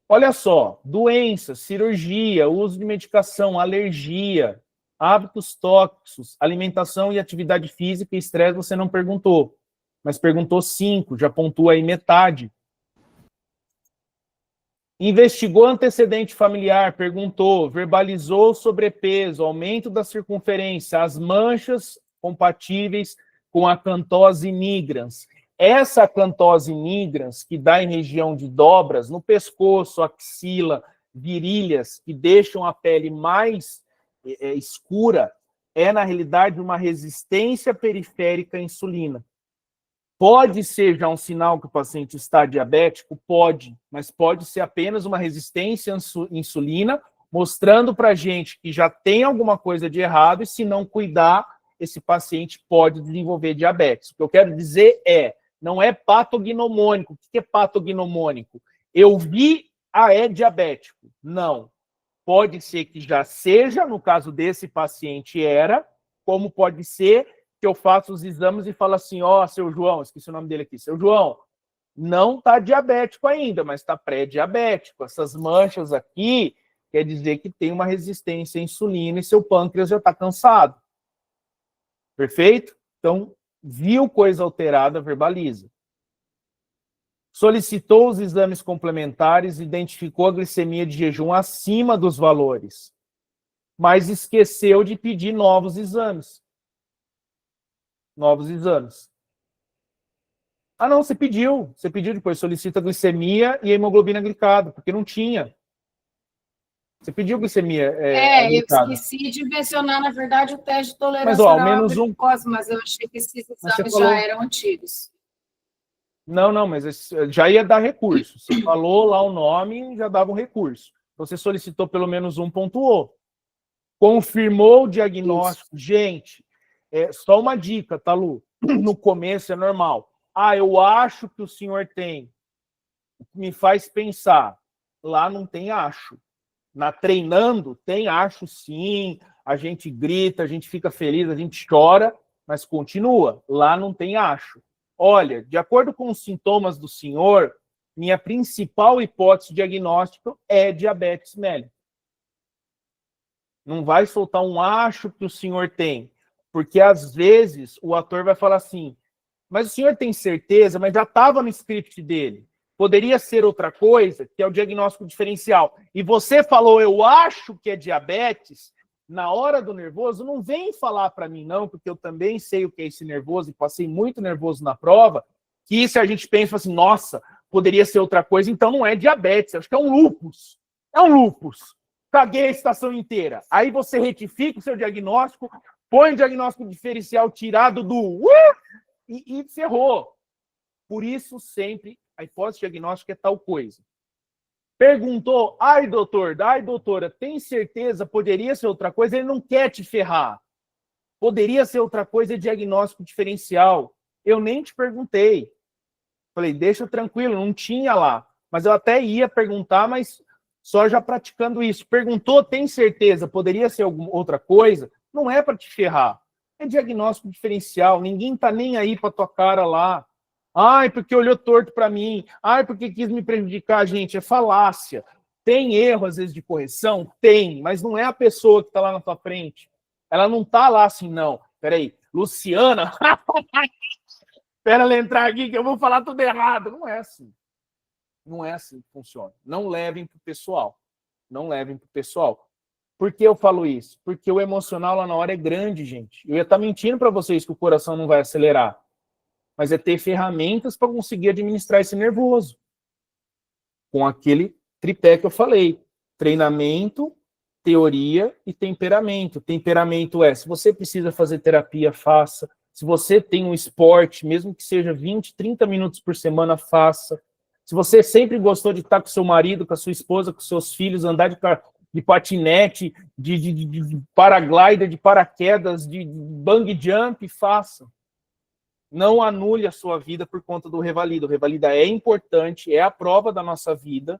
Olha só, doença, cirurgia, uso de medicação, alergia, hábitos tóxicos, alimentação e atividade física e estresse você não perguntou. Mas perguntou 5, já pontua aí metade. Investigou antecedente familiar, perguntou, verbalizou sobrepeso, aumento da circunferência, as manchas compatíveis com a acantose nigrans. Essa acantose nigrans, que dá em região de dobras, no pescoço, axila, virilhas, que deixam a pele mais escura, é, na realidade, uma resistência periférica à insulina. Pode ser já um sinal que o paciente está diabético? Pode, mas pode ser apenas uma resistência à insulina, mostrando para a gente que já tem alguma coisa de errado e se não cuidar, esse paciente pode desenvolver diabetes. O que eu quero dizer não é patognomônico. O que é patognomônico? Eu vi, é diabético. Não. Pode ser que já seja, no caso desse paciente era, como pode ser que eu faço os exames e falo assim, seu João, esqueci o nome dele aqui, seu João, não está diabético ainda, mas está pré-diabético. Essas manchas aqui quer dizer que tem uma resistência à insulina e seu pâncreas já está cansado. Perfeito? Então, viu coisa alterada, verbaliza. Solicitou os exames complementares, identificou a glicemia de jejum acima dos valores, mas esqueceu de pedir novos exames. Novos exames. Ah, não, você pediu depois, solicita a glicemia e a hemoglobina glicada, porque não tinha. Você pediu glicemia eu esqueci de mencionar, na verdade, o teste de tolerância mas, ao menos à glicose, mas eu achei que esses exames já eram antigos. Não, mas já ia dar recurso. Você falou lá o nome, já dava um recurso. Você solicitou pelo menos um, pontuou. Confirmou o diagnóstico. Isso. Gente, só uma dica, tá, Lu? No começo é normal. Eu acho que o senhor tem. Me faz pensar. Lá não tem acho. Na treinando, tem acho sim. A gente grita, a gente fica feliz, a gente chora, mas continua. Lá não tem acho. Olha, de acordo com os sintomas do senhor, minha principal hipótese diagnóstica é diabetes mellitus. Não vai soltar um acho que o senhor tem. Porque, às vezes, o ator vai falar assim, mas o senhor tem certeza, mas já estava no script dele. Poderia ser outra coisa, que é o diagnóstico diferencial. E você falou, eu acho que é diabetes, na hora do nervoso, não vem falar para mim não, porque eu também sei o que é esse nervoso, e passei muito nervoso na prova, que se a gente pensa assim, nossa, poderia ser outra coisa, então não é diabetes, acho que é um lúpus. É um lúpus. Caguei a estação inteira. Aí você retifica o seu diagnóstico, põe o diagnóstico diferencial tirado do e ferrou. Por isso, sempre, a hipótese diagnóstica é tal coisa. Perguntou, ai, doutora, tem certeza, poderia ser outra coisa? Ele não quer te ferrar. Poderia ser outra coisa, é diagnóstico diferencial. Eu nem te perguntei. Falei, deixa tranquilo, não tinha lá. Mas eu até ia perguntar, mas só já praticando isso. Perguntou, tem certeza, poderia ser alguma outra coisa? Não é para te ferrar. É diagnóstico diferencial. Ninguém tá nem aí para tua cara lá. Ai, porque olhou torto para mim. Ai, porque quis me prejudicar, gente. É falácia. Tem erro, às vezes, de correção? Tem, mas não é a pessoa que está lá na tua frente. Ela não está lá assim, não. Peraí, Luciana? Espera ela entrar aqui que eu vou falar tudo errado. Não é assim. Não é assim que funciona. Não levem para o pessoal. Não levem para o pessoal. Por que eu falo isso? Porque o emocional lá na hora é grande, gente. Eu ia estar mentindo para vocês que o coração não vai acelerar. Mas é ter ferramentas para conseguir administrar esse nervoso. Com aquele tripé que eu falei. Treinamento, teoria e temperamento. Temperamento é, se você precisa fazer terapia, faça. Se você tem um esporte, mesmo que seja 20, 30 minutos por semana, faça. Se você sempre gostou de estar com seu marido, com a sua esposa, com seus filhos, andar de patinete, de paraglider, de paraquedas, de bungee jump, faça. Não anule a sua vida por conta do Revalida. O Revalida é importante, é a prova da nossa vida,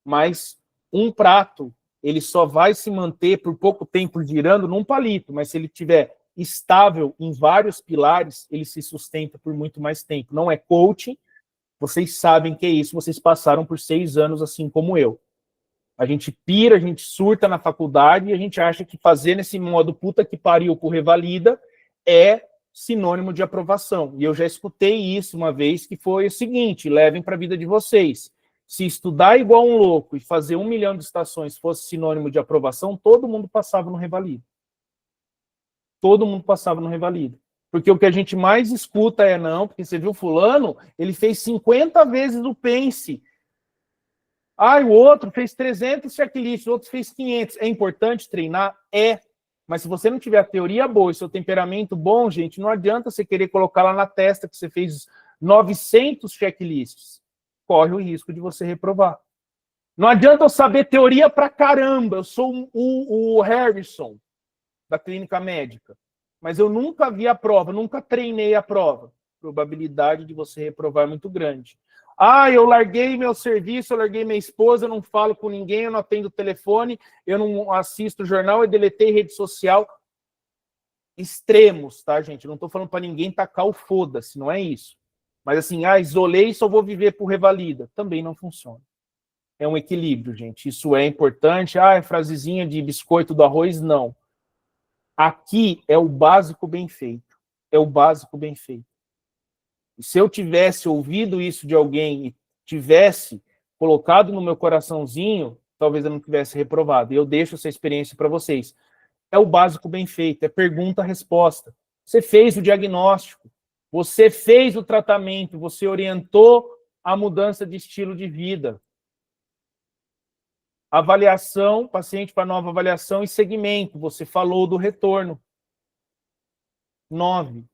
mas um prato, ele só vai se manter por pouco tempo girando num palito, mas se ele tiver estável em vários pilares, ele se sustenta por muito mais tempo. Não é coaching, vocês sabem que é isso, vocês passaram por 6 anos assim como eu. A gente pira, a gente surta na faculdade e a gente acha que fazer nesse modo puta que pariu por Revalida é sinônimo de aprovação. E eu já escutei isso uma vez, que foi o seguinte, levem para a vida de vocês. Se estudar igual um louco e fazer 1 milhão de estações fosse sinônimo de aprovação, todo mundo passava no Revalida. Todo mundo passava no Revalida. Porque o que a gente mais escuta é não, porque você viu fulano, ele fez 50 vezes o PENSE. Ah, o outro fez 300 checklists, o outro fez 500. É importante treinar? É. Mas se você não tiver a teoria boa e seu temperamento bom, gente, não adianta você querer colocar lá na testa que você fez 900 checklists. Corre o risco de você reprovar. Não adianta eu saber teoria pra caramba. Eu sou o Harrison da clínica médica. Mas eu nunca vi a prova, nunca treinei a prova. A probabilidade de você reprovar é muito grande. Ah, eu larguei meu serviço, eu larguei minha esposa, eu não falo com ninguém, eu não atendo o telefone, eu não assisto jornal, eu deletei rede social. Extremos, tá, gente? Eu não estou falando para ninguém tacar o foda-se, não é isso. Mas assim, isolei e só vou viver por Revalida. Também não funciona. É um equilíbrio, gente. Isso é importante. É frasezinha de biscoito do arroz? Não. Aqui é o básico bem feito. É o básico bem feito. E se eu tivesse ouvido isso de alguém e tivesse colocado no meu coraçãozinho, talvez eu não tivesse reprovado. E eu deixo essa experiência para vocês. É o básico bem feito, é pergunta-resposta. Você fez o diagnóstico, você fez o tratamento, você orientou a mudança de estilo de vida. Avaliação, paciente para nova avaliação e segmento. Você falou do retorno. 9.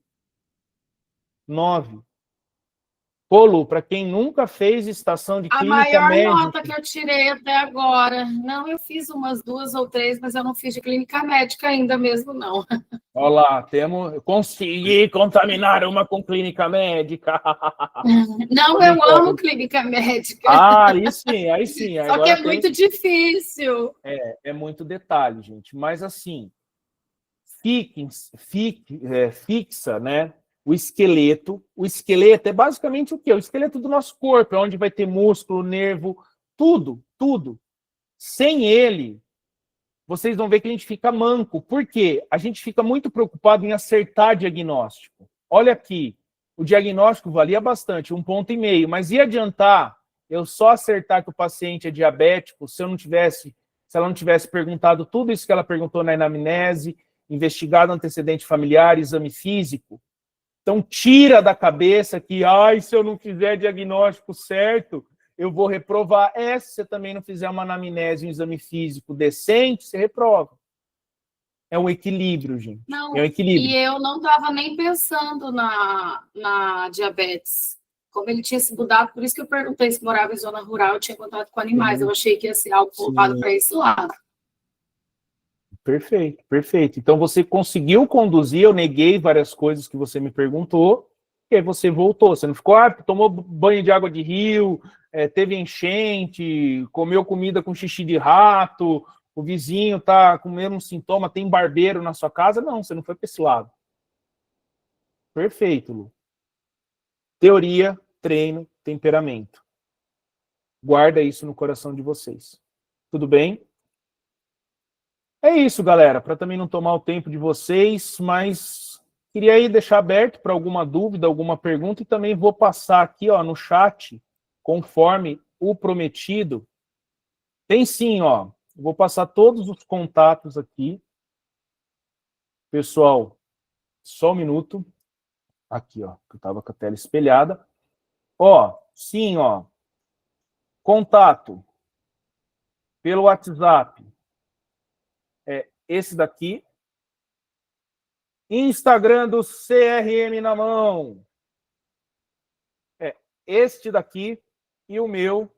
Polo, para quem nunca fez estação de clínica médica... A maior nota que eu tirei até agora. Não, eu fiz umas 2 ou 3, mas eu não fiz de clínica médica ainda mesmo, não. Olha lá, consegui contaminar uma com clínica médica. Não, eu amo clínica médica. Aí sim. Só Agora que é muito difícil. É muito detalhe, gente. Mas assim, fixa, né? O esqueleto é basicamente o quê? O esqueleto do nosso corpo, é onde vai ter músculo, nervo, tudo. Sem ele, vocês vão ver que a gente fica manco. Por quê? A gente fica muito preocupado em acertar diagnóstico. Olha aqui, o diagnóstico valia bastante, 1,5 ponto, mas ia adiantar eu só acertar que o paciente é diabético se ela não tivesse perguntado tudo isso que ela perguntou na anamnese, investigado antecedente familiar, exame físico? Então, tira da cabeça que, ai, se eu não fizer diagnóstico certo, eu vou reprovar. Se você também não fizer uma anamnese, um exame físico decente, você reprova. É um equilíbrio, gente. Não, é um equilíbrio. e eu não estava nem pensando na diabetes. Como ele tinha se mudado, por isso que eu perguntei se morava em zona rural, eu tinha contato com animais. Eu achei que ia ser algo voltado para esse lado. Perfeito, perfeito. Então você conseguiu conduzir, eu neguei várias coisas que você me perguntou, e aí você voltou. Você não ficou, tomou banho de água de rio, teve enchente, comeu comida com xixi de rato, o vizinho tá com o mesmo sintoma, tem barbeiro na sua casa. Não, você não foi para esse lado. Perfeito, Lu. Teoria, treino, temperamento. Guarda isso no coração de vocês. Tudo bem? É isso, galera, para também não tomar o tempo de vocês, mas queria aí deixar aberto para alguma dúvida, alguma pergunta, e também vou passar aqui, ó, no chat, conforme o prometido. Tem sim, ó, vou passar todos os contatos aqui. Pessoal, só um minuto. Aqui, ó, que eu estava com a tela espelhada. Ó, sim, ó, contato pelo WhatsApp. Esse daqui. Instagram do CRM na mão. Este daqui. E o meu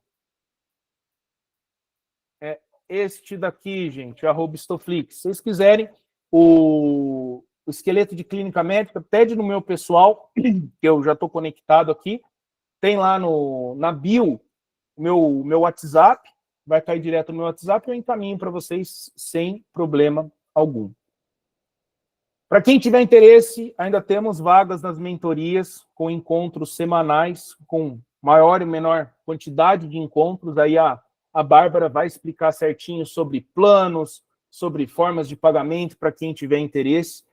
é este daqui, gente. @Estoflix. Se vocês quiserem o esqueleto de clínica médica, pede no meu pessoal, que eu já estou conectado aqui. Tem lá na bio o meu WhatsApp. Vai cair direto no meu WhatsApp e eu encaminho para vocês sem problema algum. Para quem tiver interesse, ainda temos vagas nas mentorias com encontros semanais, com maior e menor quantidade de encontros. Aí a Bárbara vai explicar certinho sobre planos, sobre formas de pagamento para quem tiver interesse.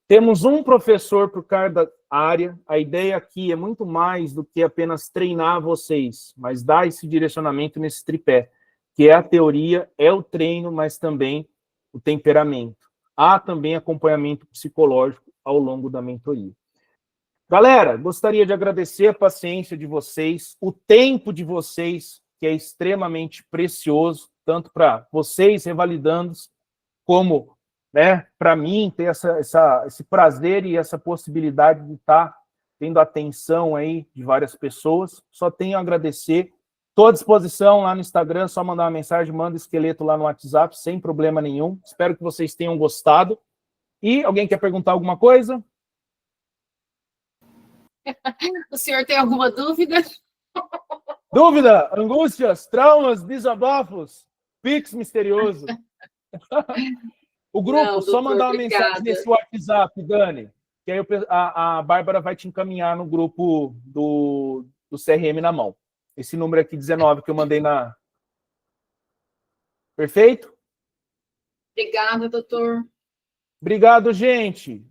Temos um professor por cada área. A ideia aqui é muito mais do que apenas treinar vocês, mas dar esse direcionamento nesse tripé, que é a teoria, é o treino, mas também o temperamento. Há também acompanhamento psicológico ao longo da mentoria. Galera, gostaria de agradecer a paciência de vocês, o tempo de vocês, que é extremamente precioso, tanto para vocês revalidandos, como, né, para mim, ter esse prazer e essa possibilidade de estar tendo atenção aí de várias pessoas. Só tenho a agradecer. Estou à disposição lá no Instagram, só mandar uma mensagem, manda o esqueleto lá no WhatsApp, sem problema nenhum. Espero que vocês tenham gostado. E alguém quer perguntar alguma coisa? O senhor tem alguma dúvida? Dúvida, angústias, traumas, desabafos, Pix misterioso. O grupo, Não, só doutor, mandar uma obrigada. mensagem nesse WhatsApp, Dani, que aí a Bárbara vai te encaminhar no grupo do CRM na mão. Esse número aqui, 19, que eu mandei na... Perfeito? Obrigada, doutor. Obrigado, gente.